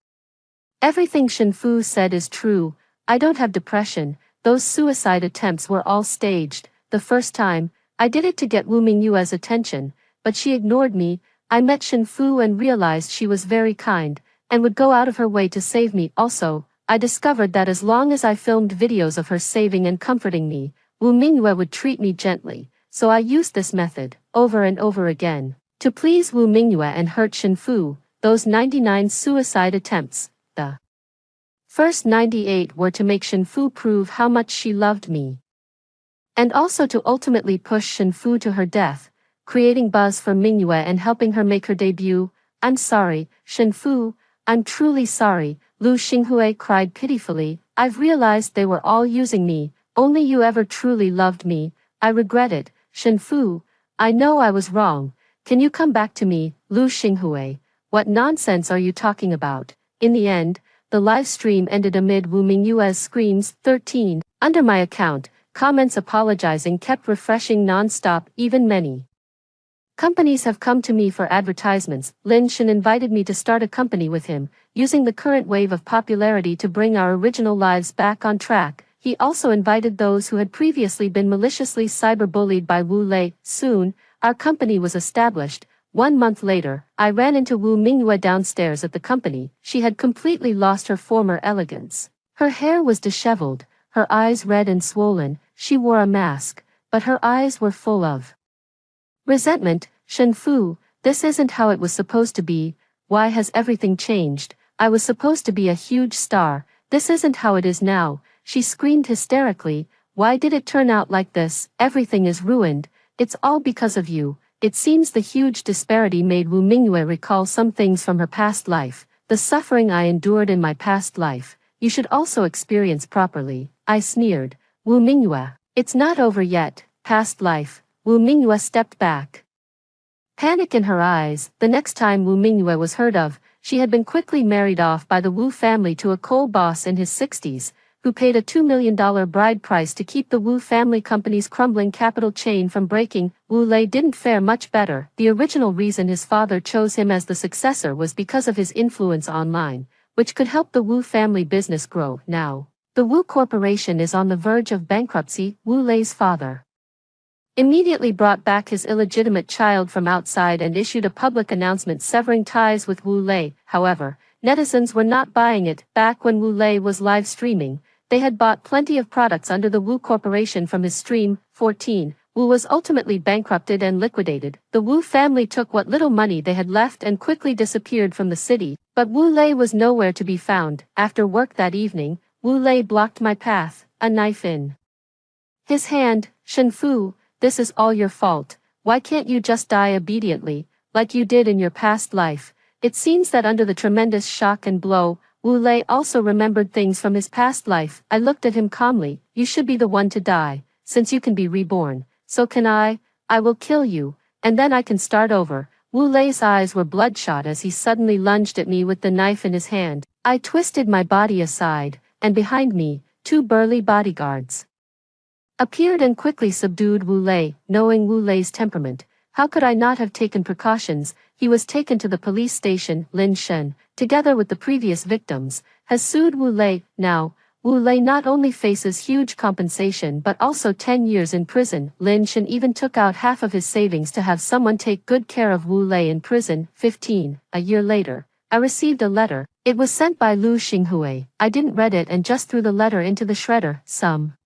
Everything Shenfu said is true. I don't have depression. Those suicide attempts were all staged. The first time, I did it to get Wu Mingyue's attention, but she ignored me. I met Shenfu and realized she was very kind, and would go out of her way to save me. Also, I discovered that as long as I filmed videos of her saving and comforting me, Wu Mingyue would treat me gently. so I used this method, over and over again, to please Wu Mingyue and hurt Shenfu. Those 99 suicide attempts, the first 98 were to make Shenfu prove how much she loved me. And also to ultimately push Shenfu to her death, creating buzz for Mingyue and helping her make her debut. I'm sorry, Shenfu, I'm truly sorry, Lu Xinghue cried pitifully. I've realized they were all using me, only you ever truly loved me. I regret it, Shenfu. I know I was wrong. Can you come back to me, Lu Xinghue? What nonsense are you talking about? In the end, the live stream ended amid Wu Mingyue's screams. 13. Under my account, comments apologizing kept refreshing non-stop. Even many companies have come to me for advertisements. Lin Shen invited me to start a company with him, using the current wave of popularity to bring our original lives back on track. He also invited those who had previously been maliciously cyberbullied by Wu Lei. Soon, our company was established. 1 month later, I ran into Wu Mingyue downstairs at the company. She had completely lost her former elegance. Her hair was disheveled, her eyes red and swollen. She wore a mask, but her eyes were full of resentment. Shenfu, this isn't how it was supposed to be. Why has everything changed? I was supposed to be a huge star. This isn't how it is now. She screamed hysterically. Why did it turn out like this? Everything is ruined. It's all because of you. It seems the huge disparity made Wu Mingyue recall some things from her past life. The suffering I endured in my past life, you should also experience properly. I sneered. Wu Mingyue, it's not over yet. Past life. Wu Mingyue stepped back, panic in her eyes. The next time Wu Mingyue was heard of, she had been quickly married off by the Wu family to a coal boss in his 60s, who paid a $2 million bride price to keep the Wu family company's crumbling capital chain from breaking. Wu Lei didn't fare much better. The original reason his father chose him as the successor was because of his influence online, which could help the Wu family business grow. Now, the Wu Corporation is on the verge of bankruptcy. Wu Lei's father immediately brought back his illegitimate child from outside and issued a public announcement severing ties with Wu Lei. However, netizens were not buying it. Back when Wu Lei was live streaming, they had bought plenty of products under the Wu Corporation from his stream. 14. Wu was ultimately bankrupted and liquidated. The Wu family took what little money they had left and quickly disappeared from the city, but Wu Lei was nowhere to be found. After work that evening, Wu Lei blocked my path, a knife in his hand. Shenfu, this is all your fault. Why can't you just die obediently, like you did in your past life? It seems that under the tremendous shock and blow, Wu Lei also remembered things from his past life. I looked at him calmly. You should be the one to die. Since you can be reborn, so can I. I will kill you, and then I can start over. Wu Lei's eyes were bloodshot as he suddenly lunged at me with the knife in his hand. I twisted my body aside, and behind me, 2 burly bodyguards appeared and quickly subdued Wu Lei. Knowing Wu Lei's temperament, how could I not have taken precautions? He was taken to the police station. Lin Shen, together with the previous victims, has sued Wu Lei. Now, Wu Lei not only faces huge compensation but also 10 years in prison. Lin Shen even took out half of his savings to have someone take good care of Wu Lei in prison. 15. A year later, I received a letter. It was sent by Lu Xinghue. I didn't read it and just threw the letter into the shredder. Some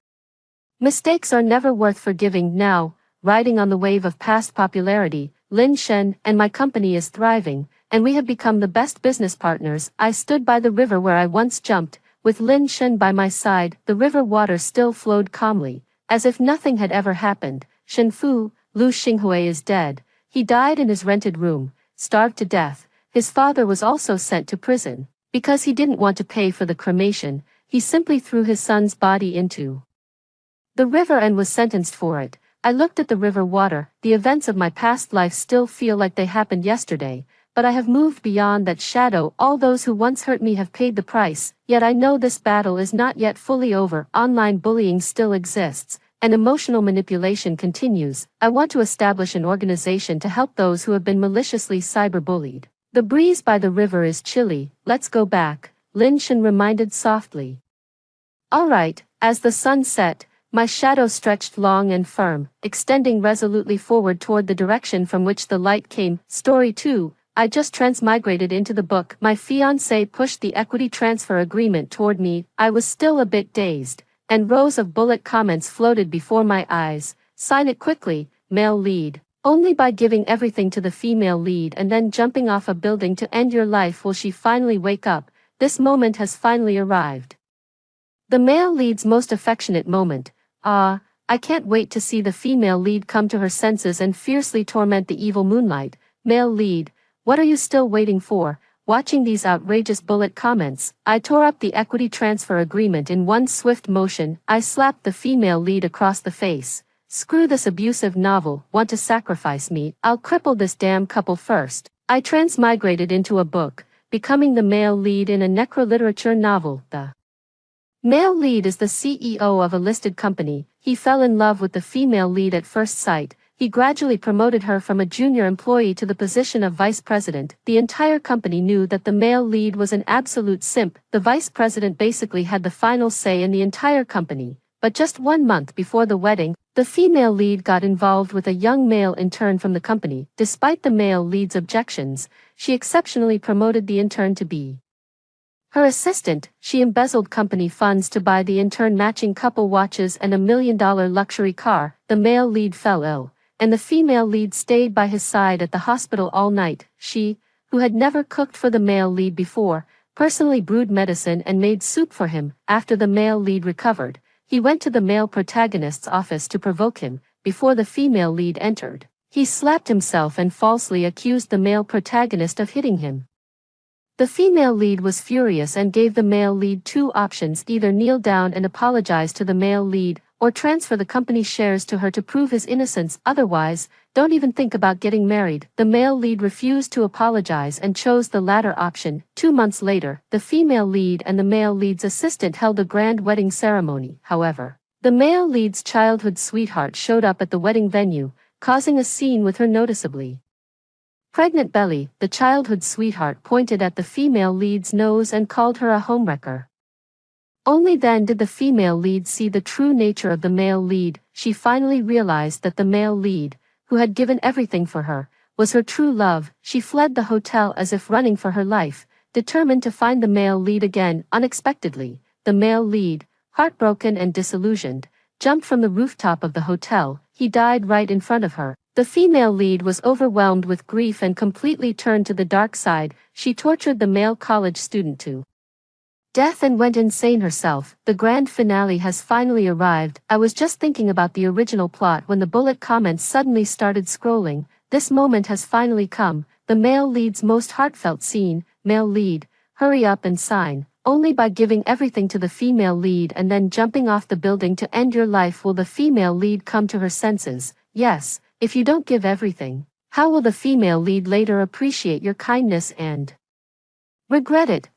mistakes are never worth forgiving. Now, riding on the wave of past popularity, Lin Shen and my company is thriving, and we have become the best business partners. I stood by the river where I once jumped, with Lin Shen by my side. The river water still flowed calmly, as if nothing had ever happened. Shenfu, Lu Xinghue is dead. He died in his rented room, starved to death. His father was also sent to prison. Because he didn't want to pay for the cremation, he simply threw his son's body into the river and was sentenced for it. I looked at the river water. The events of my past life still feel like they happened yesterday, but I have moved beyond that shadow. All those who once hurt me have paid the price, yet I know this battle is not yet fully over. Online bullying still exists, and emotional manipulation continues. I want to establish an organization to help those who have been maliciously cyberbullied. The breeze by the river is chilly. Let's go back, Lin Shen reminded softly. All right. As the sun set, my shadow stretched long and firm, extending resolutely forward toward the direction from which the light came. Story 2. I just transmigrated into the book. My fiancé pushed the equity transfer agreement toward me. I was still a bit dazed, and rows of bullet comments floated before my eyes. Sign it quickly, male lead. Only by giving everything to the female lead and then jumping off a building to end your life will she finally wake up. This moment has finally arrived. The male lead's most affectionate moment. Ah, I can't wait to see the female lead come to her senses and fiercely torment the evil moonlight. Male lead, what are you still waiting for? Watching these outrageous bullet comments, I tore up the equity transfer agreement in one swift motion. I slapped the female lead across the face. Screw this abusive novel, want to sacrifice me, I'll cripple this damn couple first. I transmigrated into a book, becoming the male lead in a necroliterature novel. The male lead is the CEO of a listed company. He fell in love with the female lead at first sight. He gradually promoted her from a junior employee to the position of vice president. The entire company knew that the male lead was an absolute simp. The vice president basically had the final say in the entire company. But just 1 month before the wedding, the female lead got involved with a young male intern from the company. Despite the male lead's objections, she exceptionally promoted the intern to be her assistant. She embezzled company funds to buy the intern matching couple watches and $1 million luxury car. The male lead fell ill, and the female lead stayed by his side at the hospital all night. She, who had never cooked for the male lead before, personally brewed medicine and made soup for him. After the male lead recovered, he went to the male protagonist's office to provoke him. Before the female lead entered, he slapped himself and falsely accused the male protagonist of hitting him. The female lead was furious and gave the male lead 2 options: either kneel down and apologize to the male lead, or transfer the company's shares to her to prove his innocence. Otherwise, don't even think about getting married. The male lead refused to apologize and chose the latter option. 2 months later, the female lead and the male lead's assistant held a grand wedding ceremony. However, the male lead's childhood sweetheart showed up at the wedding venue, causing a scene with her noticeably pregnant belly. The childhood sweetheart pointed at the female lead's nose and called her a homewrecker. Only then did the female lead see the true nature of the male lead. She finally realized that the male lead, who had given everything for her, was her true love. She fled the hotel as if running for her life, determined to find the male lead again. Unexpectedly, the male lead, heartbroken and disillusioned, jumped from the rooftop of the hotel. He died right in front of her. The female lead was overwhelmed with grief and completely turned to the dark side. She tortured the male college student to death and went insane herself. The grand finale has finally arrived. I was just thinking about the original plot when the bullet comments suddenly started scrolling. This moment has finally come. The male lead's most heartfelt scene. Male lead, hurry up and sign. Only by giving everything to the female lead and then jumping off the building to end your life will the female lead come to her senses. Yes, if you don't give everything, how will the female lead later appreciate your kindness and regret it?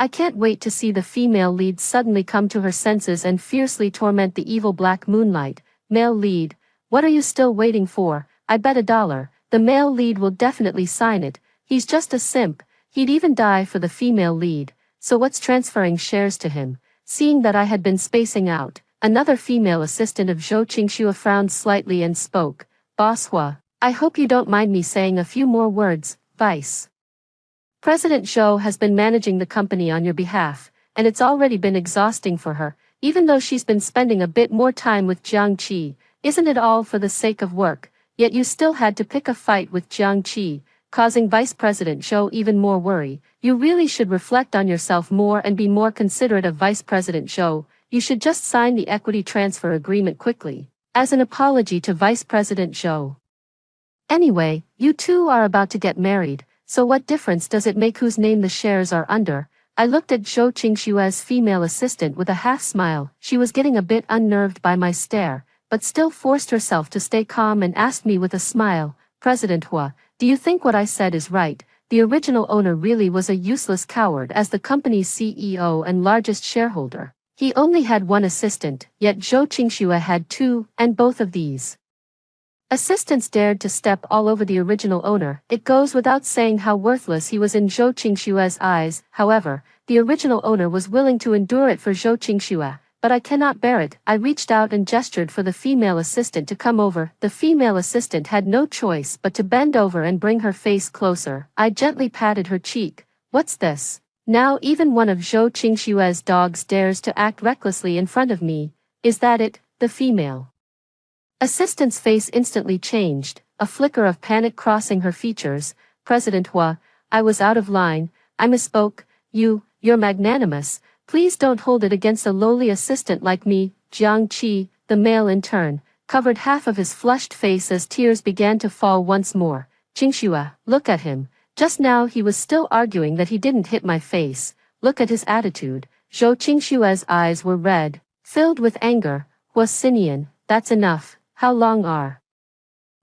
I can't wait to see the female lead suddenly come to her senses and fiercely torment the evil black moonlight. Male lead, what are you still waiting for? I bet $1. The male lead will definitely sign it. He's just a simp. He'd even die for the female lead. So what's transferring shares to him? Seeing that I had been spacing out, another female assistant of Zhou Qingxue frowned slightly and spoke. Boss Hua, I hope you don't mind me saying a few more words. Vice President Zhou has been managing the company on your behalf, and it's already been exhausting for her, even though she's been spending a bit more time with Jiang Qi. Isn't it all for the sake of work? Yet you still had to pick a fight with Jiang Qi, causing Vice President Zhou even more worry. You really should reflect on yourself more and be more considerate of Vice President Zhou. You should just sign the equity transfer agreement quickly, as an apology to Vice President Zhou. Anyway, you two are about to get married, so what difference does it make whose name the shares are under? I looked at Zhou Qingxue's female assistant with a half smile. She was getting a bit unnerved by my stare, but still forced herself to stay calm and asked me with a smile, President Hua, do you think what I said is right? The original owner really was a useless coward as the company's CEO and largest shareholder. He only had one assistant, yet Zhou Qingxue had 2, and both of these assistants dared to step all over the original owner. It goes without saying how worthless he was in Zhou Qingxue's eyes. However, the original owner was willing to endure it for Zhou Qingxue, but I cannot bear it. I reached out and gestured for the female assistant to come over. The female assistant had no choice but to bend over and bring her face closer. I gently patted her cheek. What's this? Now even one of Zhou Qingxue's dogs dares to act recklessly in front of me. Is that it? The female Assistant's face instantly changed, a flicker of panic crossing her features. President Hua, I was out of line, I misspoke, you're magnanimous, please don't hold it against a lowly assistant like me. Jiang Qi, the male intern, covered half of his flushed face as tears began to fall once more. Qingxue, look at him, just now he was still arguing that he didn't hit my face, look at his attitude. Zhou Qingxue's eyes were red, filled with anger. Hua Xinian, that's enough, how long are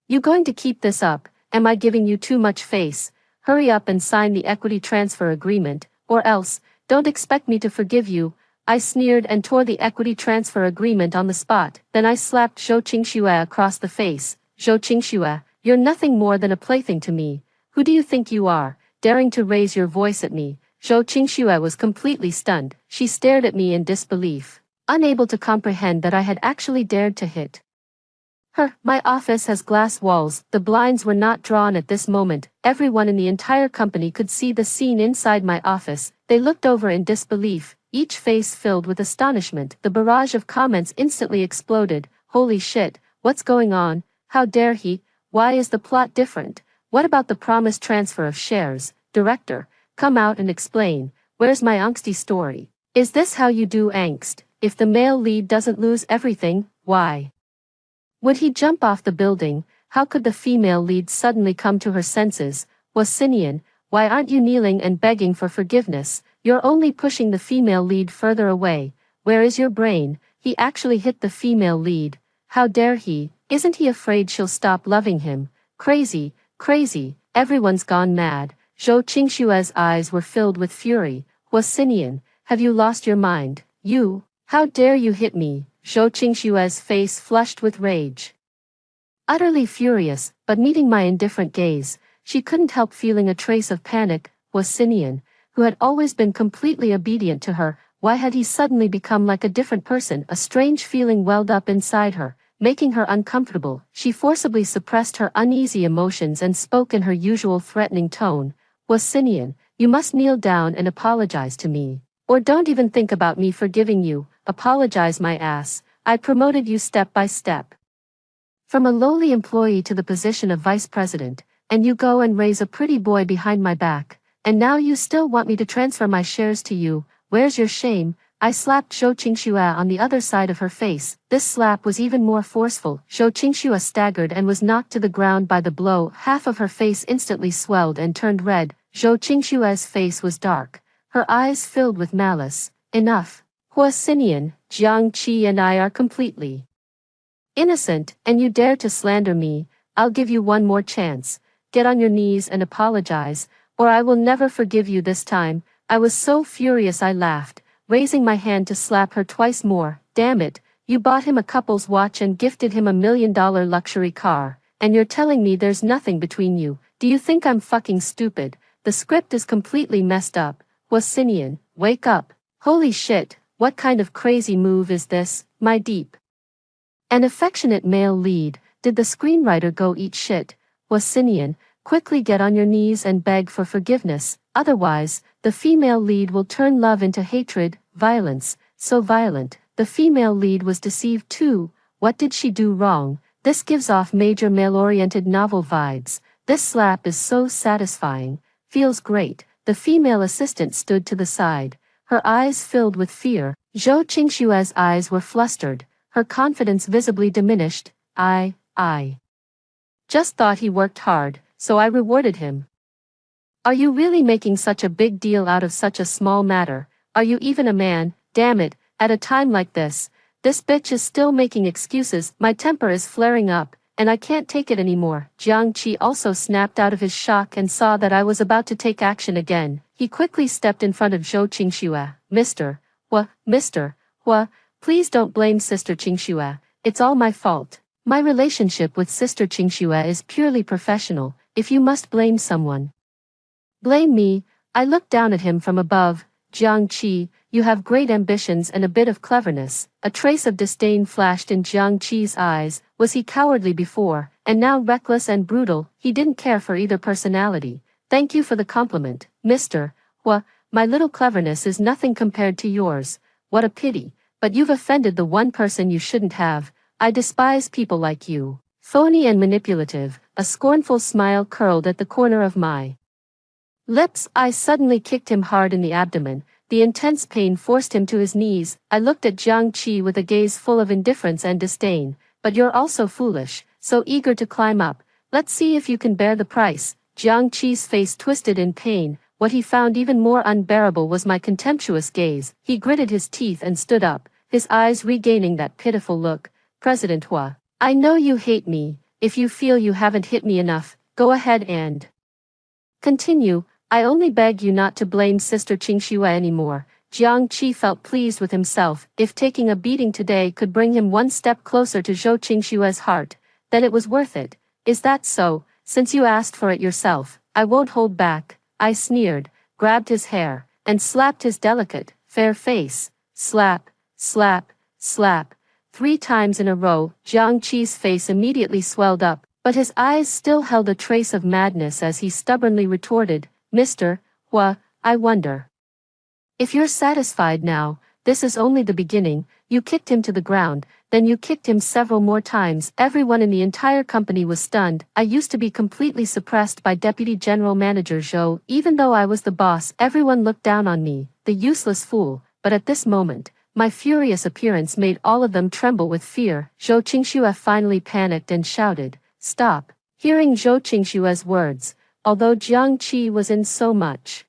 you going to keep this up? Am I giving you too much face? Hurry up and sign the equity transfer agreement, or else, don't expect me to forgive you. I sneered and tore the equity transfer agreement on the spot. Then I slapped Zhou Qingxue across the face. Zhou Qingxue, you're nothing more than a plaything to me. Who do you think you are, daring to raise your voice at me? Zhou Qingxue was completely stunned. She stared at me in disbelief, unable to comprehend that I had actually dared to hit her. My office has glass walls. The blinds were not drawn at this moment. Everyone in the entire company could see the scene inside my office. They looked over in disbelief, each face filled with astonishment. The barrage of comments instantly exploded. Holy shit, what's going on? How dare he? Why is the plot different? What about the promised transfer of shares? Director, come out and explain. Where's my angsty story? Is this how you do angst? If the male lead doesn't lose everything, why would he jump off the building? How could the female lead suddenly come to her senses? Was Xinian, why aren't you kneeling and begging for forgiveness? You're only pushing the female lead further away. Where is your brain? He actually hit the female lead. How dare he? Isn't he afraid she'll stop loving him? Crazy, crazy, everyone's gone mad. Zhou Qingxue's eyes were filled with fury. Was Xinian, have you lost your mind? You, how dare you hit me? Zhou Qingxue's face flushed with rage. Utterly furious, but meeting my indifferent gaze, she couldn't help feeling a trace of panic. Was Xinian, who had always been completely obedient to her, why had he suddenly become like a different person? A strange feeling welled up inside her, making her uncomfortable. She forcibly suppressed her uneasy emotions and spoke in her usual threatening tone. Was Xinian, you must kneel down and apologize to me. Or don't even think about me forgiving you. Apologize my ass. I promoted you step by step from a lowly employee to the position of vice president, and you go and raise a pretty boy behind my back, and now you still want me to transfer my shares to you. Where's your shame? I slapped Zhou Qingxue on the other side of her face. This slap was even more forceful. Zhou Qingxue staggered and was knocked to the ground by the blow. Half of her face instantly swelled and turned red. Zhou Qingxue's face was dark, her eyes filled with malice. Enough. Hua Xinian, Jiang Qi and I are completely innocent, and you dare to slander me. I'll give you one more chance. Get on your knees and apologize, or I will never forgive you this time. I was so furious I laughed, raising my hand to slap her twice more. Damn it, you bought him a couple's watch and gifted him $1 million luxury car, and you're telling me there's nothing between you. Do you think I'm fucking stupid? The script is completely messed up. Was Xinian, wake up. Holy shit, what kind of crazy move is this, my deep and affectionate male lead? Did the screenwriter go eat shit? Was Xinian, quickly get on your knees and beg for forgiveness, otherwise, the female lead will turn love into hatred, violence, so violent. The female lead was deceived too. What did she do wrong? This gives off major male-oriented novel vibes. This slap is so satisfying. Feels great. The female assistant stood to the side, her eyes filled with fear. Zhou Qingxue's eyes were flustered, her confidence visibly diminished. I just thought he worked hard, so I rewarded him. Are you really making such a big deal out of such a small matter? Are you even a man? Damn it, at a time like this bitch is still making excuses. My temper is flaring up, and I can't take it anymore. Jiang Qi also snapped out of his shock and saw that I was about to take action again. He quickly stepped in front of Zhou Qingxue. Mr. Hua, please don't blame Sister Qingxue. It's all my fault. My relationship with Sister Qingxue is purely professional. If you must blame someone, blame me. I looked down at him from above. Jiang Qi, you have great ambitions and a bit of cleverness. A trace of disdain flashed in Jiang Qi's eyes. Was he cowardly before, and now reckless and brutal? He didn't care for either personality. Thank you for the compliment, Mr. Hua. My little cleverness is nothing compared to yours. What a pity, but you've offended the one person you shouldn't have. I despise people like you. Phony and manipulative, a scornful smile curled at the corner of my lips. I suddenly kicked him hard in the abdomen. The intense pain forced him to his knees. I looked at Jiang Qi with a gaze full of indifference and disdain. But you're also foolish, so eager to climb up. Let's see if you can bear the price. Jiang Qi's face twisted in pain. What he found even more unbearable was my contemptuous gaze. He gritted his teeth and stood up, his eyes regaining that pitiful look. President Hua, I know you hate me. If you feel you haven't hit me enough, go ahead and continue. I only beg you not to blame Sister Qingxue anymore. Jiang Qi felt pleased with himself. If taking a beating today could bring him one step closer to Zhou Qingxue's heart, then it was worth it. Is that so? Since you asked for it yourself, I won't hold back. I sneered, grabbed his hair, and slapped his delicate, fair face. Slap, slap, slap. 3 times in a row. Jiang Qi's face immediately swelled up, but his eyes still held a trace of madness as he stubbornly retorted, Mr. Hua, I wonder if you're satisfied now. This is only the beginning. You kicked him to the ground, then you kicked him several more times. Everyone in the entire company was stunned. I used to be completely suppressed by Deputy General Manager Zhou. Even though I was the boss, everyone looked down on me, the useless fool. But at this moment, my furious appearance made all of them tremble with fear. Zhou Qingxue finally panicked and shouted, Stop! Hearing Zhou Qingxue's words, although Jiang Qi was in so much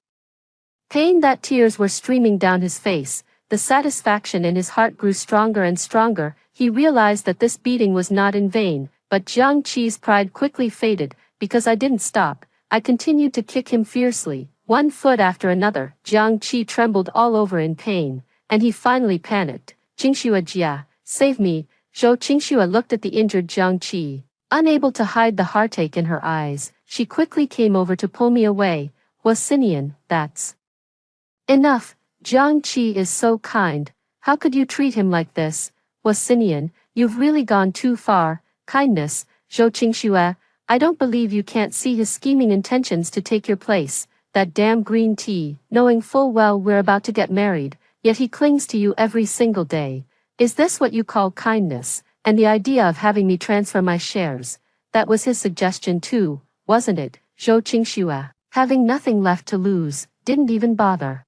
pain that tears were streaming down his face, the satisfaction in his heart grew stronger and stronger. He realized that this beating was not in vain, but Jiang Qi's pride quickly faded. Because I didn't stop, I continued to kick him fiercely, one foot after another. Jiang Qi trembled all over in pain, and he finally panicked. Qingxue Jia, save me. Zhou Qingxue looked at the injured Jiang Qi. Unable to hide the heartache in her eyes, she quickly came over to pull me away. Wasinian, that's enough. Jiang Qi is so kind. How could you treat him like this? Wasinian, you've really gone too far. Kindness, Zhou Qingxue, I don't believe you can't see his scheming intentions to take your place. That damn green tea, knowing full well we're about to get married, yet he clings to you every single day. Is this what you call kindness? And the idea of having me transfer my shares, that was his suggestion too, wasn't it? Zhou Qingxue, having nothing left to lose, didn't even bother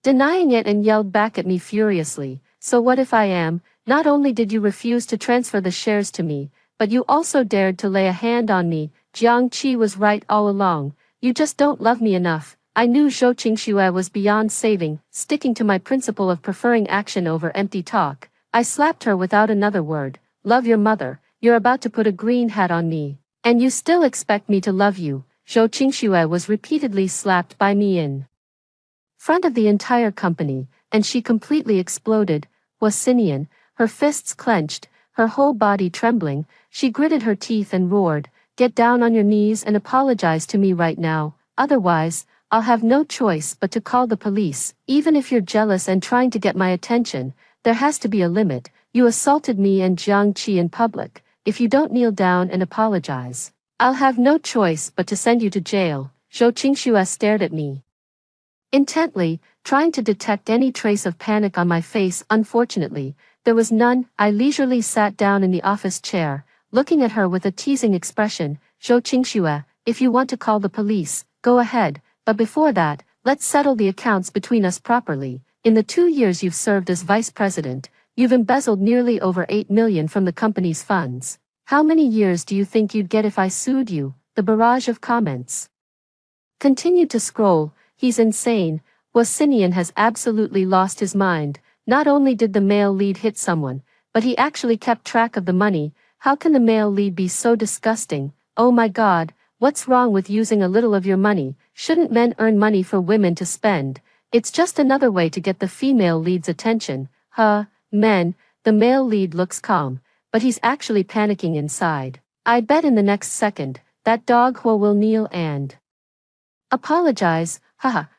denying it and yelled back at me furiously, so what if I am? Not only did you refuse to transfer the shares to me, but you also dared to lay a hand on me. Jiang Qi was right all along. You just don't love me enough. I knew Zhou Qingxue was beyond saving, sticking to my principle of preferring action over empty talk. I slapped her without another word. Love your mother, you're about to put a green hat on me, and you still expect me to love you. Zhou Qingxue was repeatedly slapped by me in front of the entire company, and she completely exploded. Wasinian, her fists clenched, her whole body trembling, she gritted her teeth and roared, Get down on your knees and apologize to me right now, otherwise, I'll have no choice but to call the police. Even if you're jealous and trying to get my attention, there has to be a limit. You assaulted me and Jiang Qi in public. If you don't kneel down and apologize, I'll have no choice but to send you to jail. Zhou Qingxue stared at me intently, trying to detect any trace of panic on my face. Unfortunately, there was none. I leisurely sat down in the office chair, looking at her with a teasing expression. Zhou Qingxue, if you want to call the police, go ahead, but before that, let's settle the accounts between us properly. In the 2 years you've served as vice president, you've embezzled nearly over 8 million from the company's funds. How many years do you think you'd get if I sued you? The barrage of comments continued to scroll. He's insane. Wasinian has absolutely lost his mind. Not only did the male lead hit someone, but he actually kept track of the money. How can the male lead be so disgusting? Oh my God, what's wrong with using a little of your money? Shouldn't men earn money for women to spend? It's just another way to get the female lead's attention. Men, the male lead looks calm, but he's actually panicking inside. I bet in the next second, that dog Hua will kneel and apologize.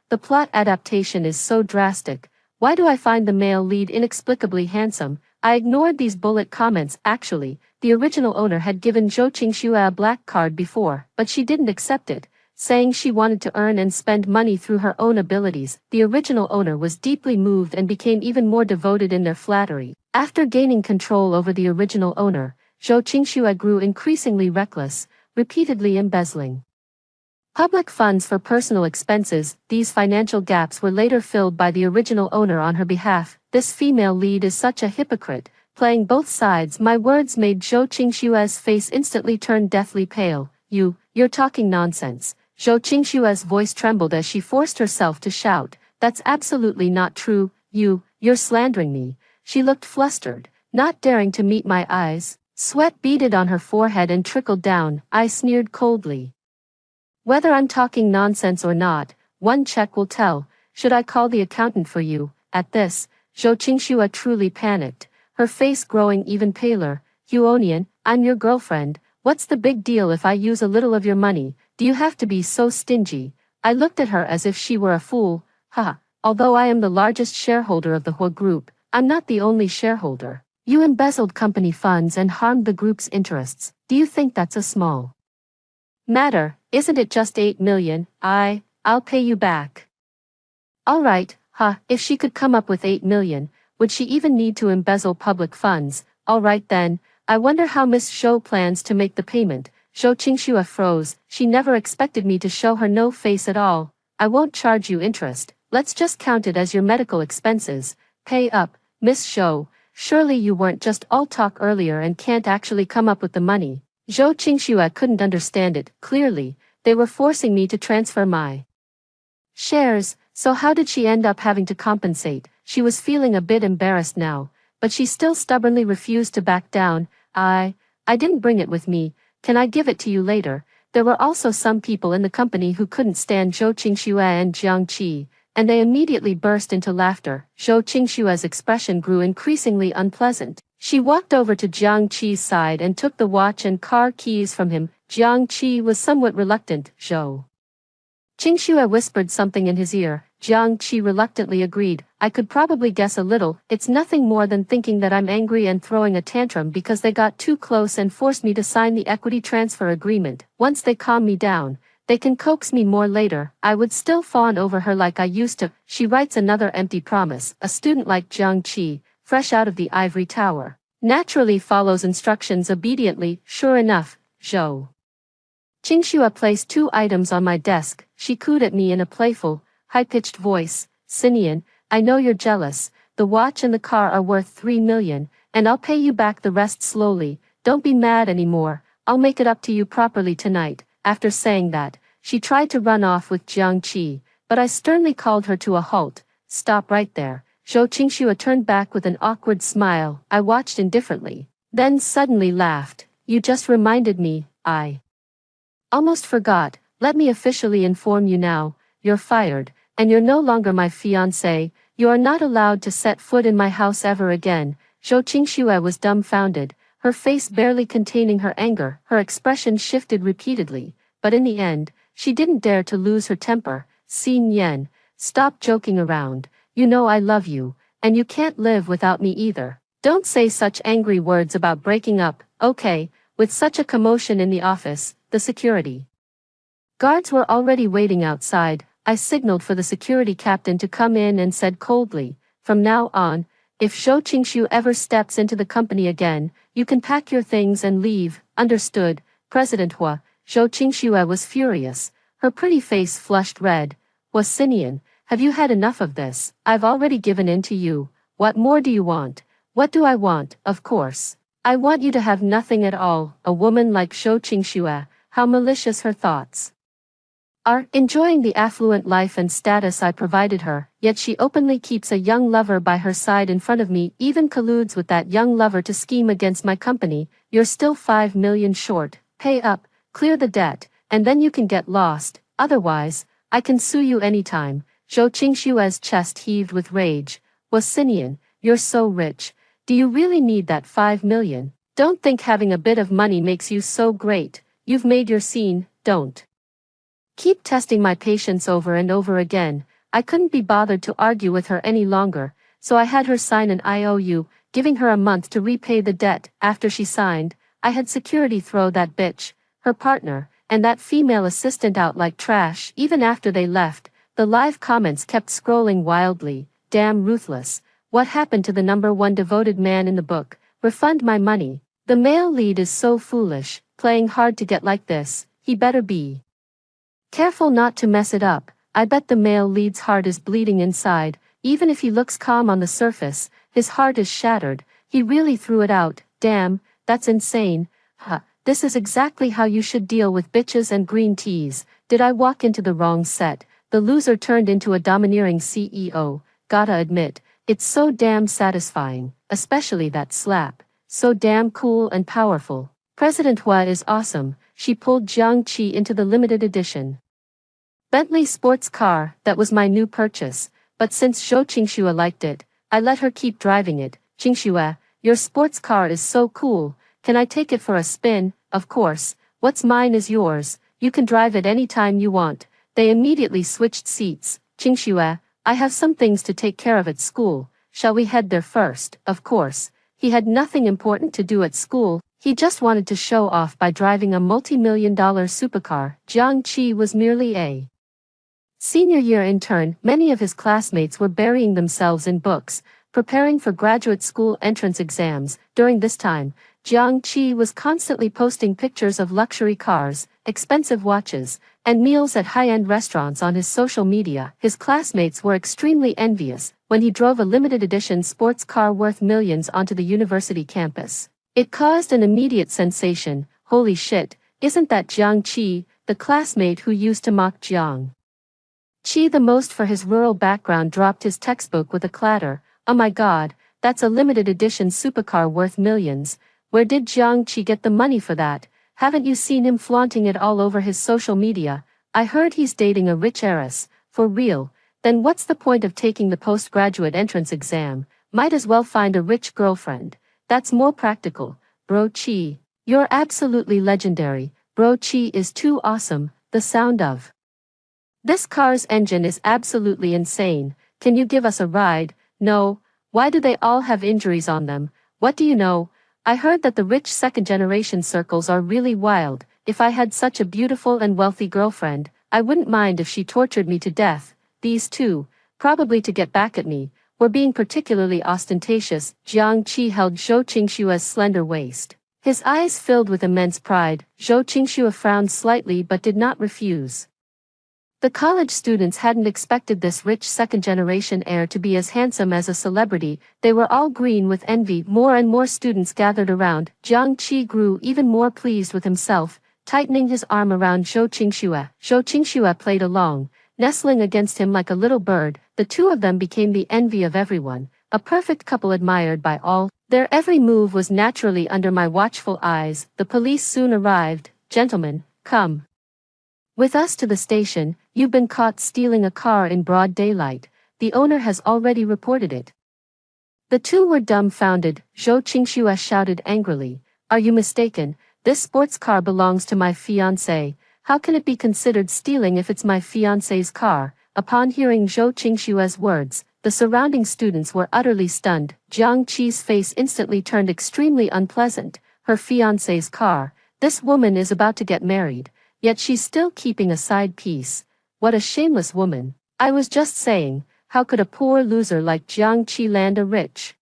The plot adaptation is so drastic. Why do I find the male lead inexplicably handsome? I ignored these bullet comments. Actually, the original owner had given Zhou Qingxue a black card before, but she didn't accept it, saying she wanted to earn and spend money through her own abilities. The original owner was deeply moved and became even more devoted in their flattery. After gaining control over the original owner, Zhou Qingxue grew increasingly reckless, repeatedly embezzling public funds for personal expenses. These financial gaps were later filled by the original owner on her behalf. This female lead is such a hypocrite, playing both sides. My words made Zhou Qingxue's face instantly turn deathly pale. You're talking nonsense. Zhou Qingxue's voice trembled as she forced herself to shout. That's absolutely not true. You're slandering me. She looked flustered, not daring to meet my eyes. Sweat beaded on her forehead and trickled down. I sneered coldly. Whether I'm talking nonsense or not, one check will tell. Should I call the accountant for you? At this, Zhou Qingxue truly panicked, her face growing even paler. Huonian, I'm your girlfriend. What's the big deal if I use a little of your money? Do you have to be so stingy? I looked at her as if she were a fool. Haha, although I am the largest shareholder of the Hua Group, I'm not the only shareholder. You embezzled company funds and harmed the group's interests. Do you think that's a small matter? Isn't it just 8 million? I'll pay you back. Alright, if she could come up with 8 million, would she even need to embezzle public funds? Alright then, I wonder how Miss Zhou plans to make the payment. Zhou Qingxue froze. She never expected me to show her no face at all. I won't charge you interest. Let's just count it as your medical expenses. Pay up, Miss Zhou. Surely you weren't just all talk earlier and can't actually come up with the money. Zhou Qingxue couldn't understand it. Clearly, they were forcing me to transfer my shares. So how did she end up having to compensate? She was feeling a bit embarrassed now, but she still stubbornly refused to back down. I didn't bring it with me. Can I give it to you later? There were also some people in the company who couldn't stand Zhou Qingxue and Jiang Qi, and they immediately burst into laughter. Zhou Qingxue's expression grew increasingly unpleasant. She walked over to Jiang Qi's side and took the watch and car keys from him. Jiang Qi was somewhat reluctant. Zhou Qingxue whispered something in his ear. Jiang Qi reluctantly agreed. I could probably guess a little. It's nothing more than thinking that I'm angry and throwing a tantrum because they got too close and forced me to sign the equity transfer agreement. Once they calm me down, they can coax me more later. I would still fawn over her like I used to. She writes another empty promise. A student like Jiang Qi, fresh out of the ivory tower, naturally follows instructions obediently. Sure enough, Zhou Qingxue placed 2 items on my desk. She cooed at me in a playful, high-pitched voice. Sinian, I know you're jealous. The watch and the car are worth 3 million, and I'll pay you back the rest slowly. Don't be mad anymore. I'll make it up to you properly tonight. After saying that, she tried to run off with Jiang Qi, but I sternly called her to a halt. Stop right there. Zhou Qingxue turned back with an awkward smile. I watched indifferently, then suddenly laughed. You just reminded me, I almost forgot. Let me officially inform you now, you're fired, and you're no longer my fiancé. You are not allowed to set foot in my house ever again. Zhou Qingxue was dumbfounded, her face barely containing her anger. Her expression shifted repeatedly, but in the end, she didn't dare to lose her temper. Xin Yan, stop joking around. You know I love you, and you can't live without me either. Don't say such angry words about breaking up, okay? With such a commotion in the office, the security guards were already waiting outside. I signaled for the security captain to come in and said coldly, from now on, if Zhou Qingxue ever steps into the company again, you can pack your things and leave. Understood, President Hua. Zhou Qingxue was furious. Her pretty face flushed red. Sinian, have you had enough of this? I've already given in to you. What more do you want? What do I want? Of course, I want you to have nothing at all. A woman like Zhou Qingxue, how malicious her thoughts are, enjoying the affluent life and status I provided her, yet she openly keeps a young lover by her side in front of me, even colludes with that young lover to scheme against my company. You're still 5 million short. Pay up, clear the debt, and then you can get lost. Otherwise, I can sue you anytime. Zhou Qingxue's chest heaved with rage. Sinian, you're so rich. Do you really need that 5 million? Don't think having a bit of money makes you so great. You've made your scene. Don't keep testing my patience over and over again. I couldn't be bothered to argue with her any longer, so I had her sign an IOU, giving her a month to repay the debt. After she signed, I had security throw that bitch, her partner, and that female assistant out like trash. Even after they left, the live comments kept scrolling wildly. Damn ruthless. What happened to the #1 devoted man in the book? Refund my money. The male lead is so foolish, playing hard to get like this. He better be careful not to mess it up. I bet the male lead's heart is bleeding inside. Even if he looks calm on the surface, his heart is shattered. He really threw it out. Damn, that's insane. Huh, this is exactly how you should deal with bitches and green teas. Did I walk into the wrong set? The loser turned into a domineering CEO. Gotta admit, it's so damn satisfying, especially that slap. So damn cool and powerful. President Hua is awesome. She pulled Jiang Qi into the limited edition Bentley sports car. That was my new purchase, but since Zhou Qingxue liked it, I let her keep driving it. Qingxue, your sports car is so cool. Can I take it for a spin? Of course. What's mine is yours. You can drive it anytime you want. They immediately switched seats. Qingxue, I have some things to take care of at school. Shall we head there first? Of course. He had nothing important to do at school. He just wanted to show off by driving a multi-million-dollar supercar. Jiang Qi was merely a senior year intern. Many of his classmates were burying themselves in books, preparing for graduate school entrance exams. During this time, Jiang Qi was constantly posting pictures of luxury cars, expensive watches, and meals at high-end restaurants on his social media. His classmates were extremely envious when he drove a limited edition sports car worth millions onto the university campus. It caused an immediate sensation. Holy shit, isn't that Jiang Qi, the classmate who used to mock Jiang Qi the most for his rural background, dropped his textbook with a clatter. Oh my god, that's a limited edition supercar worth millions. Where did Jiang Qi get the money for that? Haven't you seen him flaunting it all over his social media? I heard he's dating a rich heiress. For real? Then what's the point of taking the postgraduate entrance exam? Might as well find a rich girlfriend. That's more practical. Bro Qi, you're absolutely legendary. Bro Qi is too awesome. The sound of this car's engine is absolutely insane. Can you give us a ride? No. Why do they all have injuries on them? What do you know? I heard that the rich second-generation circles are really wild. If I had such a beautiful and wealthy girlfriend, I wouldn't mind if she tortured me to death. These two, probably to get back at me, were being particularly ostentatious. Jiang Qi held Zhou Qingxue's slender waist. His eyes filled with immense pride. Zhou Qingxue frowned slightly but did not refuse. The college students hadn't expected this rich second-generation heir to be as handsome as a celebrity. They were all green with envy. More and more students gathered around. Jiang Qi grew even more pleased with himself, tightening his arm around Zhou Qingxue. Zhou Qingxue played along, nestling against him like a little bird. The two of them became the envy of everyone, a perfect couple admired by all. Their every move was naturally under my watchful eyes. The police soon arrived. Gentlemen, come with us to the station. You've been caught stealing a car in broad daylight. The owner has already reported it. The two were dumbfounded. Zhou Qingxue shouted angrily. Are you mistaken? This sports car belongs to my fiancé. How can it be considered stealing if it's my fiancé's car? Upon hearing Zhou Qingxue's words, the surrounding students were utterly stunned. Jiang Qi's face instantly turned extremely unpleasant. Her fiancé's car. This woman is about to get married. Yet she's still keeping a side piece. What a shameless woman. I was just saying, how could a poor loser like Jiang Qi land a rich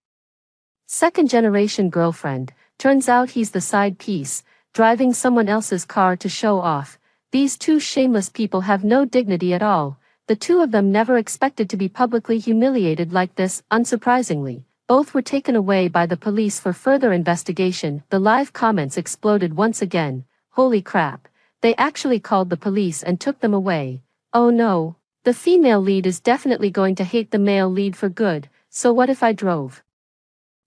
second-generation girlfriend? Turns out he's the side piece, driving someone else's car to show off. These two shameless people have no dignity at all. The two of them never expected to be publicly humiliated like this. Unsurprisingly, both were taken away by the police for further investigation. The live comments exploded once again. Holy crap. They actually called the police and took them away. Oh no. The female lead is definitely going to hate the male lead for good. So what if I drove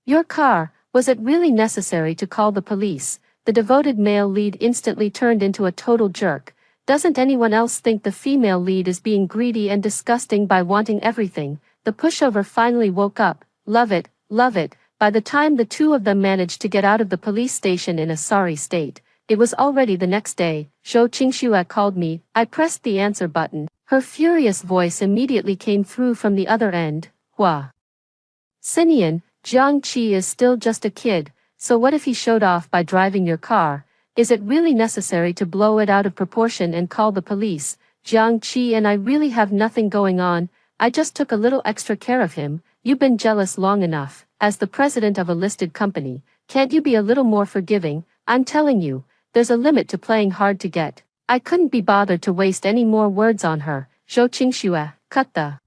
your car? Was it really necessary to call the police? The devoted male lead instantly turned into a total jerk. Doesn't anyone else think the female lead is being greedy and disgusting by wanting everything? The pushover finally woke up. Love it, love it. By the time the two of them managed to get out of the police station in a sorry state, it was already the next day. Zhou Qingxue called me. I pressed the answer button. Her furious voice immediately came through from the other end. Hua Sinian, Jiang Qi is still just a kid, so what if he showed off by driving your car? Is it really necessary to blow it out of proportion and call the police? Jiang Qi and I really have nothing going on. I just took a little extra care of him. you've been jealous long enough. As the president of a listed company, can't you be a little more forgiving? I'm telling you, there's a limit to playing hard to get. I couldn't be bothered to waste any more words on her. Zhou Qingxue, cut the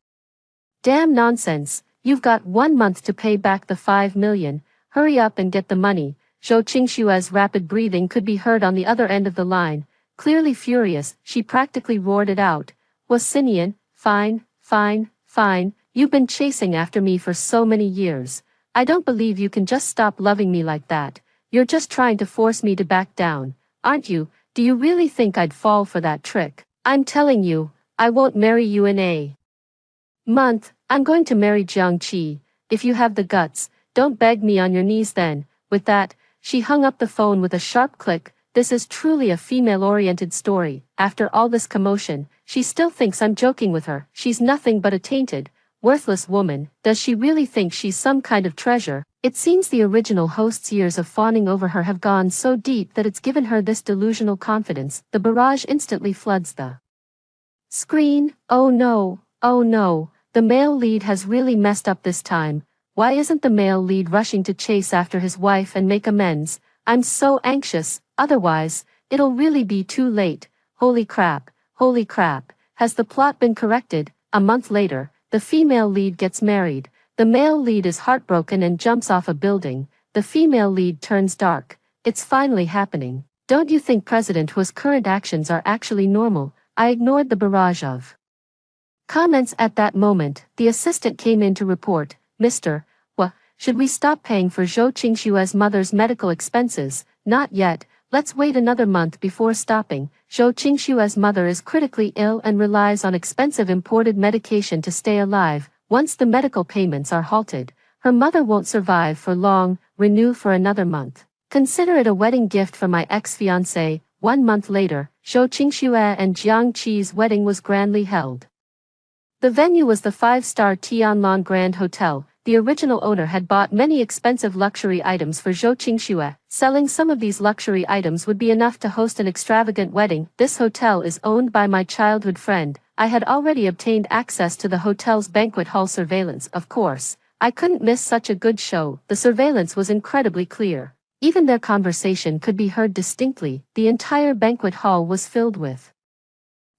damn nonsense. You've got 1 month to pay back the 5 million. Hurry up and get the money. Zhou Qingxue's rapid breathing could be heard on the other end of the line. Clearly furious, she practically roared it out. Was Sinian, fine, fine, fine. You've been chasing after me for so many years. I don't believe you can just stop loving me like that. You're just trying to force me to back down, aren't you? Do you really think I'd fall for that trick? I'm telling you, I won't marry you in a month. I'm going to marry Jiang Qi. If you have the guts, don't beg me on your knees then. With that, she hung up the phone with a sharp click. This is truly a female-oriented story. After all this commotion, she still thinks I'm joking with her. She's nothing but a tainted, worthless woman. Does she really think she's some kind of treasure? It seems the original host's years of fawning over her have gone so deep that it's given her this delusional confidence. The barrage instantly floods the screen. Oh no, the male lead has really messed up this time. Why isn't the male lead rushing to chase after his wife and make amends? I'm so anxious, otherwise, it'll really be too late. Holy crap, has the plot been corrected? A month later, the female lead gets married. The male lead is heartbroken and jumps off a building. The female lead turns dark. It's finally happening. Don't you think President Hu's current actions are actually normal? I ignored the barrage of comments at that moment. The assistant came in to report, Mr. Should we stop paying for Zhou Qingxue's mother's medical expenses? Not yet. Let's wait another month before stopping. Zhou Qingxue's mother is critically ill and relies on expensive imported medication to stay alive. Once the medical payments are halted, her mother won't survive for long. Renew for another month. Consider it a wedding gift from my ex-fiancé. 1 month later, Zhou Qingxue and Jiang Qi's wedding was grandly held. The venue was the 5-star Tianlong Grand Hotel. The original owner had bought many expensive luxury items for Zhou Qingxue. Selling some of these luxury items would be enough to host an extravagant wedding. This hotel is owned by my childhood friend. I had already obtained access to the hotel's banquet hall surveillance. Of course, I couldn't miss such a good show. The surveillance was incredibly clear. Even their conversation could be heard distinctly. The entire banquet hall was filled with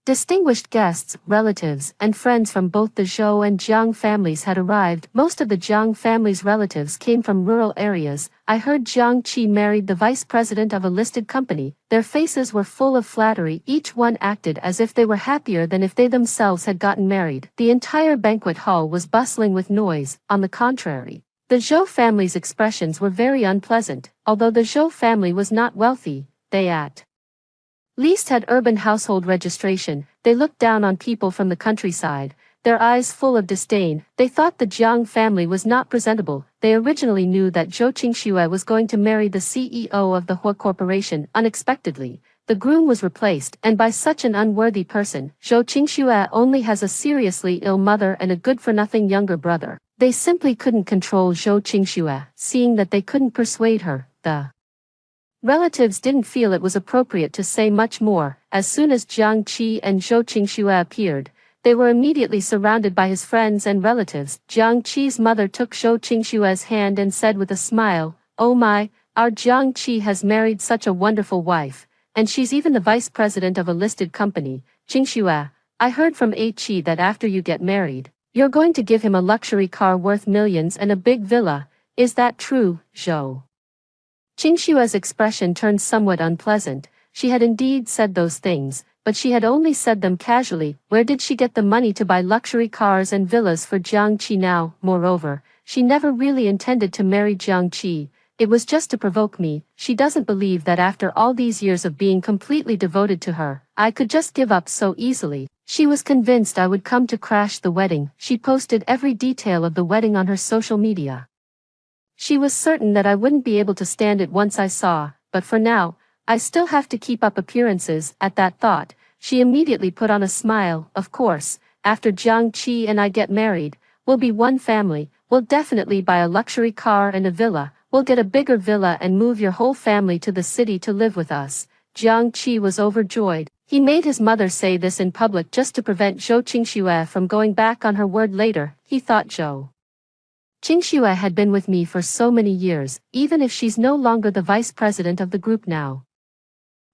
distinguished guests, relatives, and friends from both the Zhou and Jiang families had arrived. Most of the Jiang family's relatives came from rural areas. I heard Jiang Qi married the vice president of a listed company. Their faces were full of flattery. Each one acted as if they were happier than if they themselves had gotten married. The entire banquet hall was bustling with noise. On the contrary, the Zhou family's expressions were very unpleasant. Although the Zhou family was not wealthy, they at least had urban household registration. They looked down on people from the countryside, their eyes full of disdain. They thought the Jiang family was not presentable. They originally knew that Zhou Qingxue was going to marry the CEO of the Hua Corporation. Unexpectedly, the groom was replaced, and by such an unworthy person. Zhou Qingxue only has a seriously ill mother and a good-for-nothing younger brother. They simply couldn't control Zhou Qingxue. Seeing that they couldn't persuade her, the relatives didn't feel it was appropriate to say much more. As soon as Jiang Qi and Zhou Qingxue appeared, they were immediately surrounded by his friends and relatives. Jiang Qi's mother took Zhou Qingxue's hand and said with a smile, "Oh my, our Jiang Qi has married such a wonderful wife, and she's even the vice president of a listed company. Qingxue, I heard from A Qi that after you get married, you're going to give him a luxury car worth millions and a big villa. Is that true, Zhou?" Qingxue's expression turned somewhat unpleasant. She had indeed said those things, but she had only said them casually. Where did she get the money to buy luxury cars and villas for Jiang Qi now? Moreover, she never really intended to marry Jiang Qi. It was just to provoke me. She doesn't believe that after all these years of being completely devoted to her, I could just give up so easily. She was convinced I would come to crash the wedding. She posted every detail of the wedding on her social media. She was certain that I wouldn't be able to stand it once I saw, but for now, I still have to keep up appearances. At that thought, she immediately put on a smile. Of course, after Jiang Qi and I get married, we'll be one family. We'll definitely buy a luxury car and a villa. We'll get a bigger villa and move your whole family to the city to live with us. Jiang Qi was overjoyed. He made his mother say this in public just to prevent Zhou Qingxue from going back on her word later. He thought Zhou Qingxue had been with me for so many years, even if she's no longer the vice president of the group now.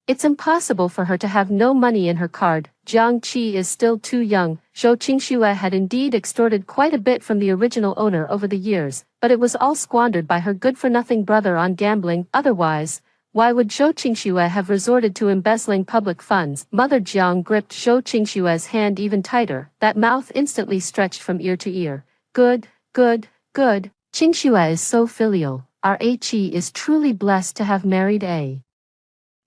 It's impossible for her to have no money in her card. Jiang Qi is still too young. Zhou Qingxue had indeed extorted quite a bit from the original owner over the years, but it was all squandered by her good-for-nothing brother on gambling. Otherwise, why would Zhou Qingxue have resorted to embezzling public funds? Mother Jiang gripped Zhou Qingxue's hand even tighter, that mouth instantly stretched from ear to ear. Good, good, good. Qingxue is so filial. Our Qi is truly blessed to have married a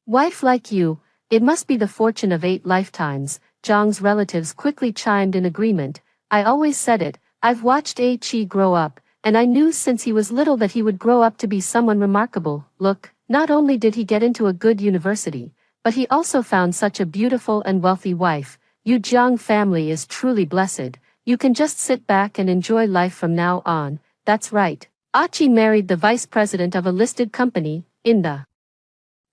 wife like you. It must be the fortune of 8 lifetimes. Zhang's relatives quickly chimed in agreement. I always said it, I've watched Qi grow up, and I knew since he was little that he would grow up to be someone remarkable. Look, not only did he get into a good university, but he also found such a beautiful and wealthy wife. You Jiang family is truly blessed. You can just sit back and enjoy life from now on. That's right. Achi married the vice president of a listed company. In the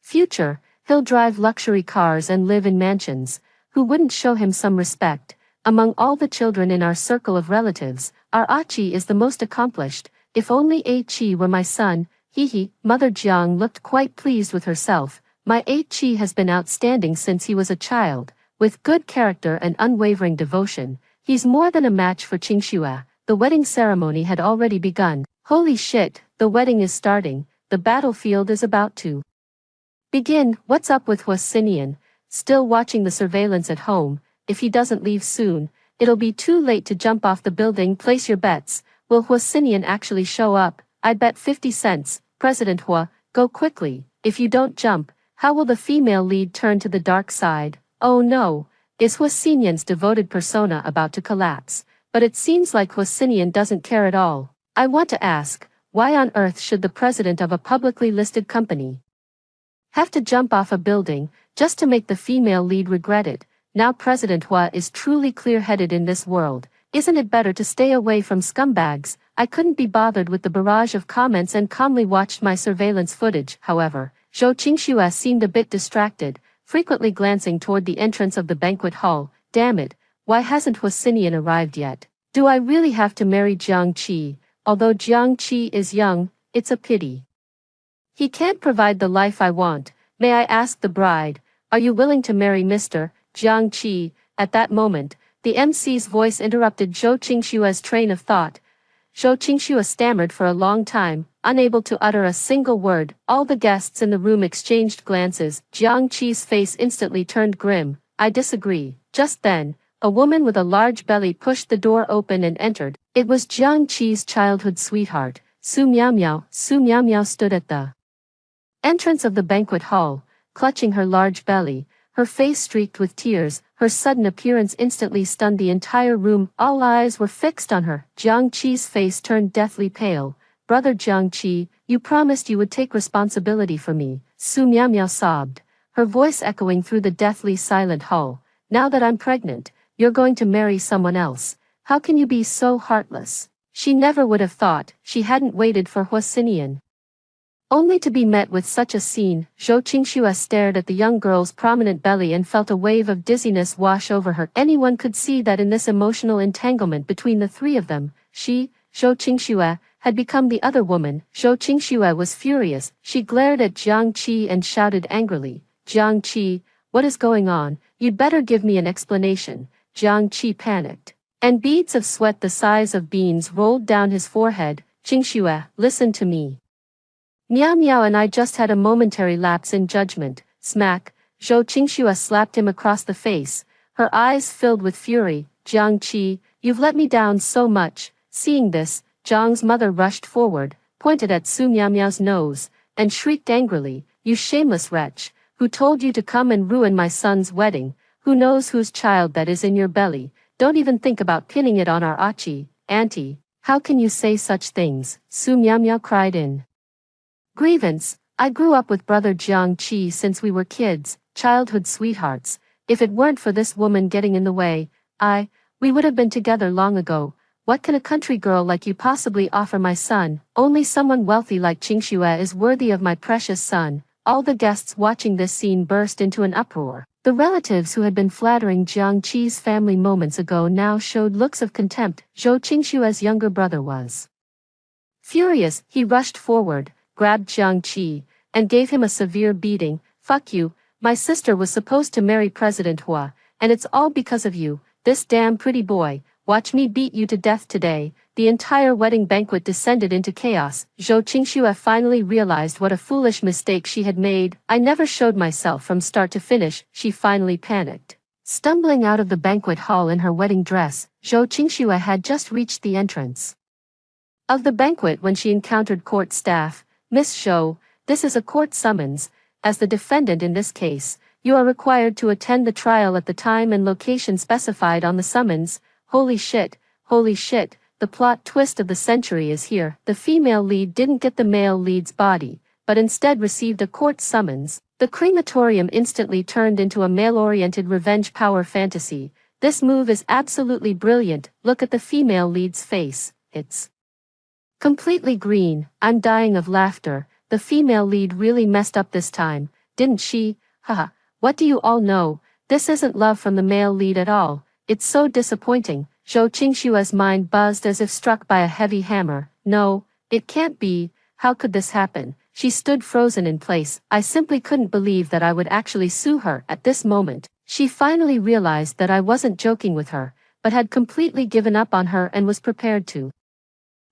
future, he'll drive luxury cars and live in mansions. Who wouldn't show him some respect? Among all the children in our circle of relatives, our Achi is the most accomplished. If only Achi were my son. Hee. Mother Jiang looked quite pleased with herself. My Achi has been outstanding since he was a child. With good character and unwavering devotion, he's more than a match for Qingxue. The wedding ceremony had already begun. Holy shit, the wedding is starting. The battlefield is about to begin. What's up with Huasinian? Still watching the surveillance at home. If he doesn't leave soon, it'll be too late to jump off the building. Place your bets. Will Huasinian actually show up? I'd bet 50 cents. President Hua, go quickly. If you don't jump, how will the female lead turn to the dark side? Oh no. Is Huasinian's devoted persona about to collapse? But it seems like Huasinian doesn't care at all. I want to ask, why on earth should the president of a publicly listed company have to jump off a building, just to make the female lead regret it? Now President Hua is truly clear-headed in this world. Isn't it better to stay away from scumbags? I couldn't be bothered with the barrage of comments and calmly watched my surveillance footage. However, Zhou Qingxue seemed a bit distracted, frequently glancing toward the entrance of the banquet hall. Damn it, why hasn't Huasinian arrived yet? Do I really have to marry Jiang Qi? Although Jiang Qi is young, it's a pity he can't provide the life I want. May I ask the bride, are you willing to marry Mr. Jiang Qi? At that moment, the MC's voice interrupted Zhou Qingxue's train of thought. Zhou Qingxue stammered for a long time, unable to utter a single word. All the guests in the room exchanged glances. Jiang Qi's face instantly turned grim. I disagree. Just then, a woman with a large belly pushed the door open and entered. It was Jiang Qi's childhood sweetheart, Su Miao. Su Miao stood at the entrance of the banquet hall, clutching her large belly, her face streaked with tears. Her sudden appearance instantly stunned the entire room. All eyes were fixed on her. Jiang Qi's face turned deathly pale. Brother Jiang Qi, you promised you would take responsibility for me. Su Miao sobbed, her voice echoing through the deathly silent hall. Now that I'm pregnant, you're going to marry someone else. How can you be so heartless? She never would have thought. She hadn't waited for Huasinian only to be met with such a scene. Zhou Qingxue stared at the young girl's prominent belly and felt a wave of dizziness wash over her. Anyone could see that in this emotional entanglement between the three of them, she, Zhou Qingxue, had become the other woman. Zhou Qingxue was furious. She glared at Jiang Qi and shouted angrily, Jiang Qi, what is going on? You'd better give me an explanation. Jiang Qi panicked, and beads of sweat the size of beans rolled down his forehead. Qingxue, listen to me. Miao and I just had a momentary lapse in judgment. Smack. Zhou Qingxue slapped him across the face, her eyes filled with fury. Jiang Qi, you've let me down so much. Seeing this, Jiang's mother rushed forward, pointed at Su Miao's nose, and shrieked angrily, you shameless wretch, who told you to come and ruin my son's wedding? Who knows whose child that is in your belly? Don't even think about pinning it on our Achi. Auntie, how can you say such things? Su Miao cried in grievance. I grew up with brother Jiang Qi since we were kids, childhood sweethearts. If it weren't for this woman getting in the way, we would have been together long ago. What can a country girl like you possibly offer my son? Only someone wealthy like Qingxue is worthy of my precious son. All the guests watching this scene burst into an uproar. The relatives who had been flattering Jiang Qi's family moments ago now showed looks of contempt. Zhou Qingxue's younger brother was Furious, he rushed forward, grabbed Jiang Qi, and gave him a severe beating. Fuck you, my sister was supposed to marry President Hua, and it's all because of you, this damn pretty boy, watch me beat you to death today. The entire wedding banquet descended into chaos. Zhou Qingxue finally realized what a foolish mistake she had made. I never showed myself from start to finish, she finally panicked. Stumbling out of the banquet hall in her wedding dress, Zhou Qingxue had just reached the entrance of the banquet when she encountered court staff. Miss Zhou, this is a court summons. As the defendant in this case, you are required to attend the trial at the time and location specified on the summons. Holy shit, the plot twist of the century is here. The female lead didn't get the male lead's body, but instead received a court summons. The crematorium instantly turned into a male-oriented revenge power fantasy. This move is absolutely brilliant. Look at the female lead's face, it's completely green. I'm dying of laughter. The female lead really messed up this time, didn't she? Haha, what do you all know? This isn't love from the male lead at all. It's so disappointing. Zhou Qingxue's mind buzzed as if struck by a heavy hammer. No, it can't be. How could this happen? She stood frozen in place. I simply couldn't believe that I would actually sue her at this moment. She finally realized that I wasn't joking with her, but had completely given up on her and was prepared to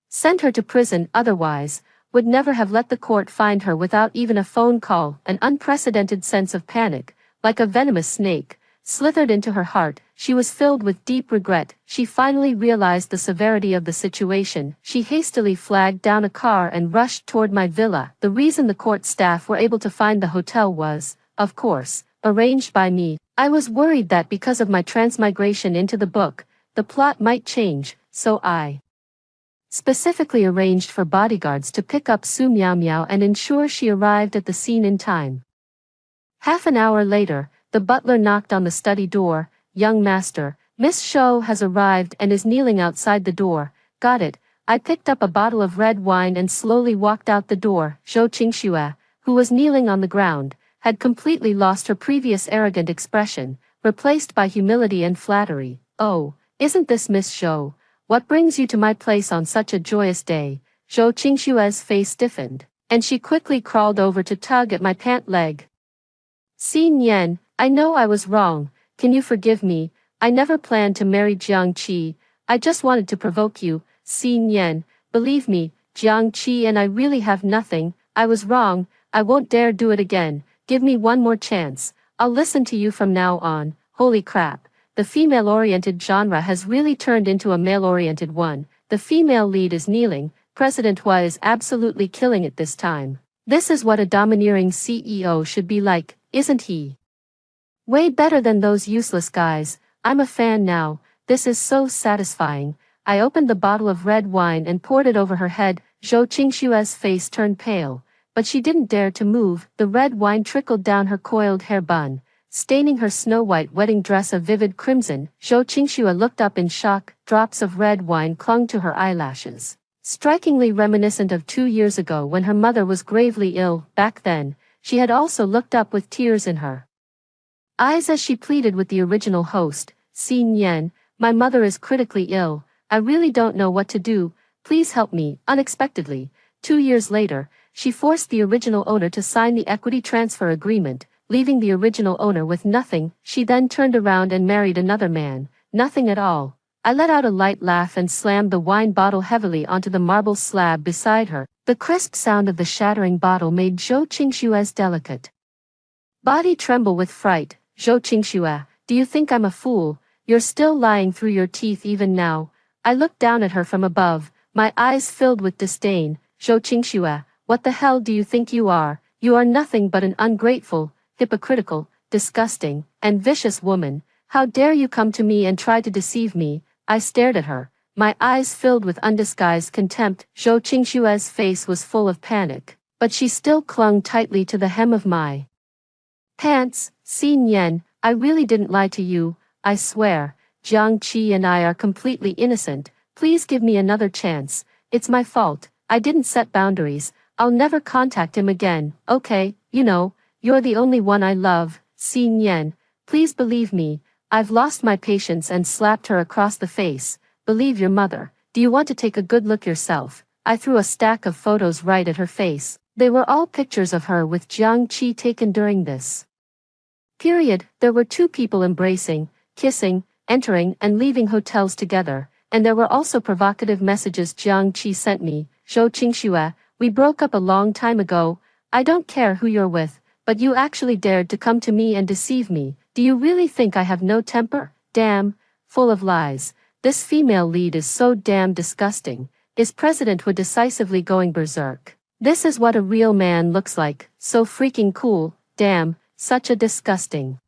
send her to prison. Otherwise, would never have let the court find her without even a phone call. An unprecedented sense of panic, like a venomous snake, slithered into her heart. She was filled with deep regret. She finally realized the severity of the situation. She hastily flagged down a car and rushed toward my villa. The reason the court staff were able to find the hotel was, of course, arranged by me. I was worried that because of my transmigration into the book, the plot might change, so I specifically arranged for bodyguards to pick up Su Miao Miao and ensure she arrived at the scene in time. Half an hour later, the butler knocked on the study door. Young master, Miss Zhou has arrived and is kneeling outside the door. Got it. I picked up a bottle of red wine and slowly walked out the door. Zhou Qingxue, who was kneeling on the ground, had completely lost her previous arrogant expression, replaced by humility and flattery. Oh, isn't this Miss Zhou? What brings you to my place on such a joyous day? Zhou Qingxue's face stiffened, and she quickly crawled over to tug at my pant leg. Xin Yan, I know I was wrong. Can you forgive me? I never planned to marry Jiang Qi. I just wanted to provoke you. Xin Yan, believe me, Jiang Qi and I really have nothing. I was wrong. I won't dare do it again. Give me one more chance. I'll listen to you from now on. Holy crap. The female-oriented genre has really turned into a male-oriented one. The female lead is kneeling. President Hua is absolutely killing it this time. This is what a domineering CEO should be like, isn't he? Way better than those useless guys. I'm a fan now. This is so satisfying. I opened the bottle of red wine and poured it over her head. Zhou Qingxue's face turned pale, but she didn't dare to move. The red wine trickled down her coiled hair bun, staining her snow-white wedding dress a vivid crimson. Zhou Qingxue looked up in shock. Drops of red wine clung to her eyelashes, strikingly reminiscent of 2 years ago when her mother was gravely ill. Back then, she had also looked up with tears in her eyes as she pleaded with the original host. Xin Yan, my mother is critically ill. I really don't know what to do. Please help me. Unexpectedly, 2 years later, she forced the original owner to sign the equity transfer agreement, leaving the original owner with nothing. She then turned around and married another man. Nothing at all. I let out a light laugh and slammed the wine bottle heavily onto the marble slab beside her. The crisp sound of the shattering bottle made Zhou Qingxue's delicate body tremble with fright. Zhou Qingxue, do you think I'm a fool? You're still lying through your teeth even now. I looked down at her from above, my eyes filled with disdain. Zhou Qingxue, what the hell do you think you are? You are nothing but an ungrateful, hypocritical, disgusting, and vicious woman. How dare you come to me and try to deceive me? I stared at her, my eyes filled with undisguised contempt. Zhou Qingxue's face was full of panic, but she still clung tightly to the hem of my pants. Xin Yan, I really didn't lie to you. I swear, Jiang Qi and I are completely innocent. Please give me another chance. It's my fault. I didn't set boundaries. I'll never contact him again. Okay, you know, you're the only one I love. Xin Yan, please believe me. I've lost my patience and slapped her across the face. Believe your mother. Do you want to take a good look yourself? I threw a stack of photos right at her face. They were all pictures of her with Jiang Qi taken during this period. There were two people embracing, kissing, entering and leaving hotels together, and there were also provocative messages Jiang Qi sent me. Zhou Qingxue, we broke up a long time ago. I don't care who you're with, but you actually dared to come to me and deceive me. Do you really think I have no temper? Damn, full of lies. This female lead is so damn disgusting. Is President Hu decisively going berserk? This is what a real man looks like, so freaking cool. Damn, such a disgusting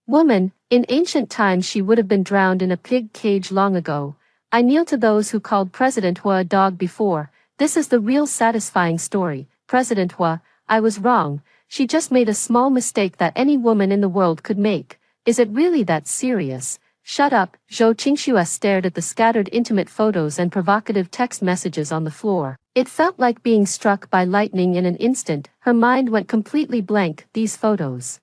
woman. In ancient times she would have been drowned in a pig cage long ago. I kneel to those who called President Hu a dog before. This is the real satisfying story. President Hu, I was wrong. She just made a small mistake that any woman in the world could make. Is it really that serious? Shut up. Zhou Qingxue stared at the scattered intimate photos and provocative text messages on the floor. It felt like being struck by lightning in an instant. Her mind went completely blank. These photos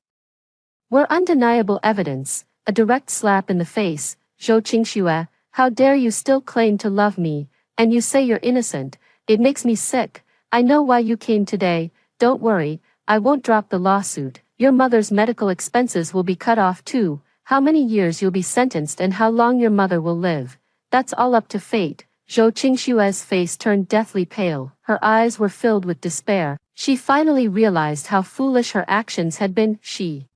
were undeniable evidence, a direct slap in the face. Zhou Qingxue, how dare you still claim to love me, and you say you're innocent. It makes me sick. I know why you came today. Don't worry, I won't drop the lawsuit. Your mother's medical expenses will be cut off too. How many years you'll be sentenced and how long your mother will live. That's all up to fate. Zhou Qingxue's face turned deathly pale. Her eyes were filled with despair. She finally realized how foolish her actions had been. She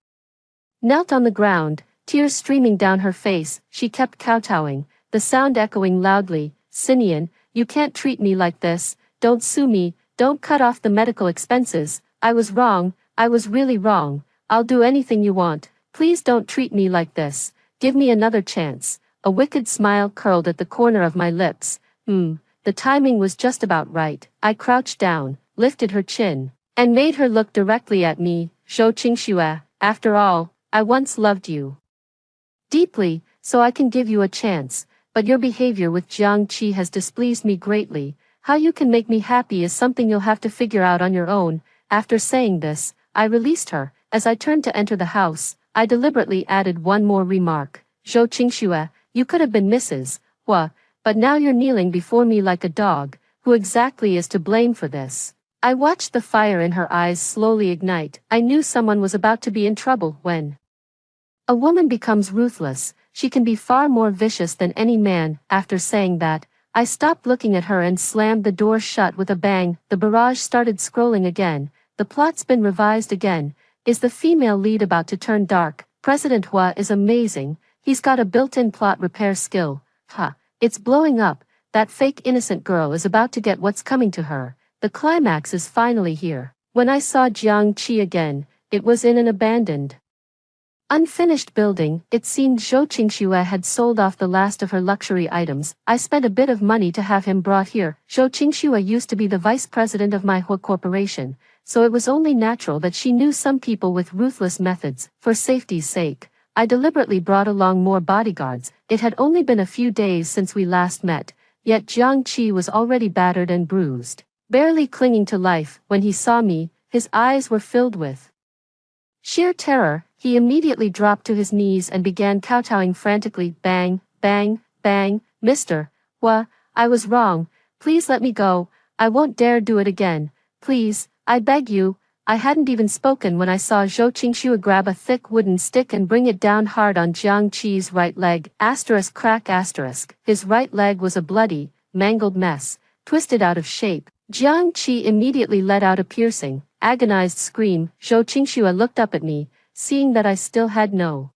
knelt on the ground, tears streaming down her face. She kept kowtowing, the sound echoing loudly. Sinian, you can't treat me like this. Don't sue me. Don't cut off the medical expenses. I was wrong. I was really wrong. I'll do anything you want. Please don't treat me like this. Give me another chance. A wicked smile curled at the corner of my lips. The timing was just about right. I crouched down, lifted her chin, and made her look directly at me. Zhou Qingxue, after all, I once loved you deeply, so I can give you a chance, but your behavior with Jiang Qi has displeased me greatly. How you can make me happy is something you'll have to figure out on your own. After saying this, I released her. As I turned to enter the house, I deliberately added one more remark. Zhou Qingxue, you could have been Mrs. Hua, but now you're kneeling before me like a dog. Who exactly is to blame for this? I watched the fire in her eyes slowly ignite. I knew someone was about to be in trouble. When a woman becomes ruthless, she can be far more vicious than any man. After saying that, I stopped looking at her and slammed the door shut with a bang. The barrage started scrolling again. The plot's been revised again. Is the female lead about to turn dark? President Hua is amazing. He's got a built-in plot repair skill. It's blowing up. That fake innocent girl is about to get what's coming to her. The climax is finally here. When I saw Jiang Qi again, it was in an abandoned, unfinished building. It seemed Zhou Qingxue had sold off the last of her luxury items. I spent a bit of money to have him brought here. Zhou Qingxue used to be the vice president of my Hua Corporation, so it was only natural that she knew some people with ruthless methods. For safety's sake, I deliberately brought along more bodyguards. It had only been a few days since we last met, yet Jiang Qi was already battered and bruised, barely clinging to life. When he saw me, his eyes were filled with sheer terror. He immediately dropped to his knees and began kowtowing frantically. Bang, bang, bang. Mr. Hua, I was wrong. Please let me go. I won't dare do it again. Please, I beg you. I hadn't even spoken when I saw Zhou Qingxue grab a thick wooden stick and bring it down hard on Jiang Qi's right leg. Crack. His right leg was a bloody, mangled mess, twisted out of shape. Jiang Qi immediately let out a piercing, agonized scream. Zhou Qingxue looked up at me, seeing that I still had no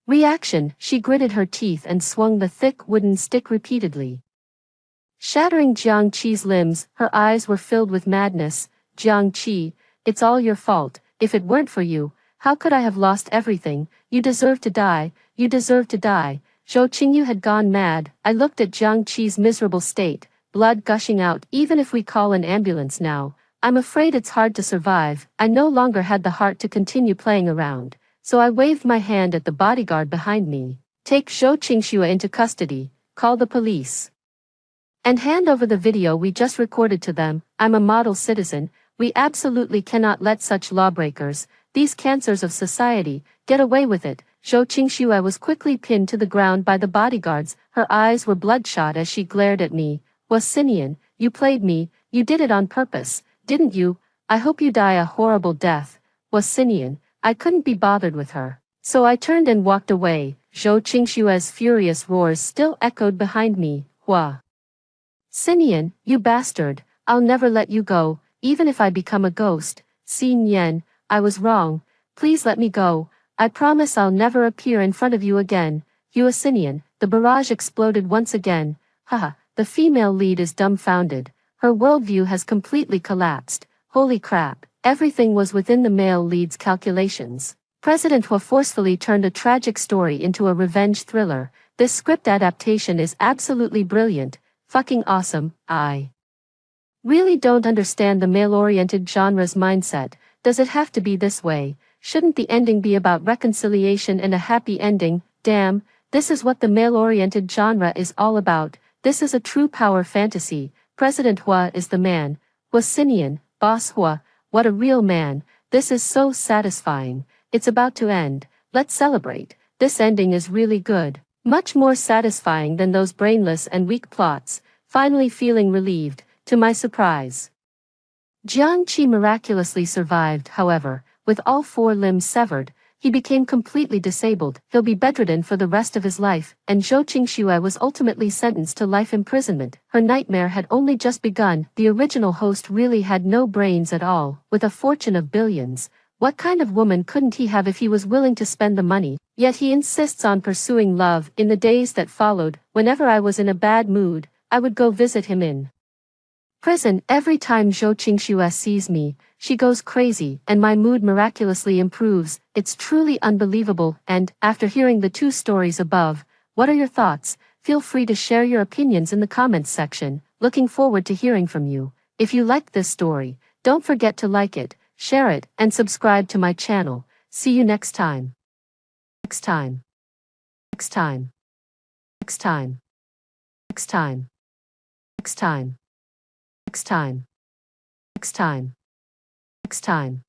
reaction. She gritted her teeth and swung the thick wooden stick repeatedly, shattering Jiang Qi's limbs. Her eyes were filled with madness. Jiang Qi, it's all your fault. If it weren't for you, how could I have lost everything? You deserve to die. You deserve to die. Zhou Qingyu had gone mad. I looked at Jiang Qi's miserable state, blood gushing out. Even if we call an ambulance now, I'm afraid it's hard to survive. I no longer had the heart to continue playing around, so I waved my hand at the bodyguard behind me. Take Zhou Qingxue into custody, call the police, and hand over the video we just recorded to them. I'm a model citizen. We absolutely cannot let such lawbreakers, these cancers of society, get away with it. Zhou Qingxue was quickly pinned to the ground by the bodyguards. Her eyes were bloodshot as she glared at me. Was Sinian, you played me, you did it on purpose, didn't you? I hope you die a horrible death. Was Sinian, I couldn't be bothered with her. So I turned and walked away. Zhou Qingshua's furious roars still echoed behind me. Hua. Sinian, you bastard, I'll never let you go, even if I become a ghost. Xin Yan, I was wrong. Please let me go. I promise I'll never appear in front of you again. Hua Sinian, the barrage exploded once again. Haha, the female lead is dumbfounded. Her worldview has completely collapsed. Holy crap, everything was within the male lead's calculations. President Hua forcefully turned a tragic story into a revenge thriller. This script adaptation is absolutely brilliant. Fucking awesome. I really don't understand the male-oriented genre's mindset. Does it have to be this way? Shouldn't the ending be about reconciliation and a happy ending? Damn, this is what the male-oriented genre is all about. This is a true power fantasy. President Hua is the man. Hua Sinian, Boss Hua, what a real man. This is so satisfying. It's about to end. Let's celebrate. This ending is really good. Much more satisfying than those brainless and weak plots. Finally feeling relieved, to my surprise. Jiang Qi miraculously survived, however, with all 4 limbs severed. He became completely disabled. He'll be bedridden for the rest of his life, and Zhou Qingxue was ultimately sentenced to life imprisonment. Her nightmare had only just begun. The original host really had no brains at all, with a fortune of billions. What kind of woman couldn't he have if he was willing to spend the money? Yet he insists on pursuing love. In the days that followed, whenever I was in a bad mood, I would go visit him in prison. Every time Zhou Qingxue sees me, she goes crazy, and my mood miraculously improves. It's truly unbelievable. And, after hearing the 2 stories above, what are your thoughts? Feel free to share your opinions in the comments section. Looking forward to hearing from you. If you liked this story, don't forget to like it, share it, and subscribe to my channel. See you next time. Next time. Next time. Next time. Next time. Next time. Next time. Next time. Next time.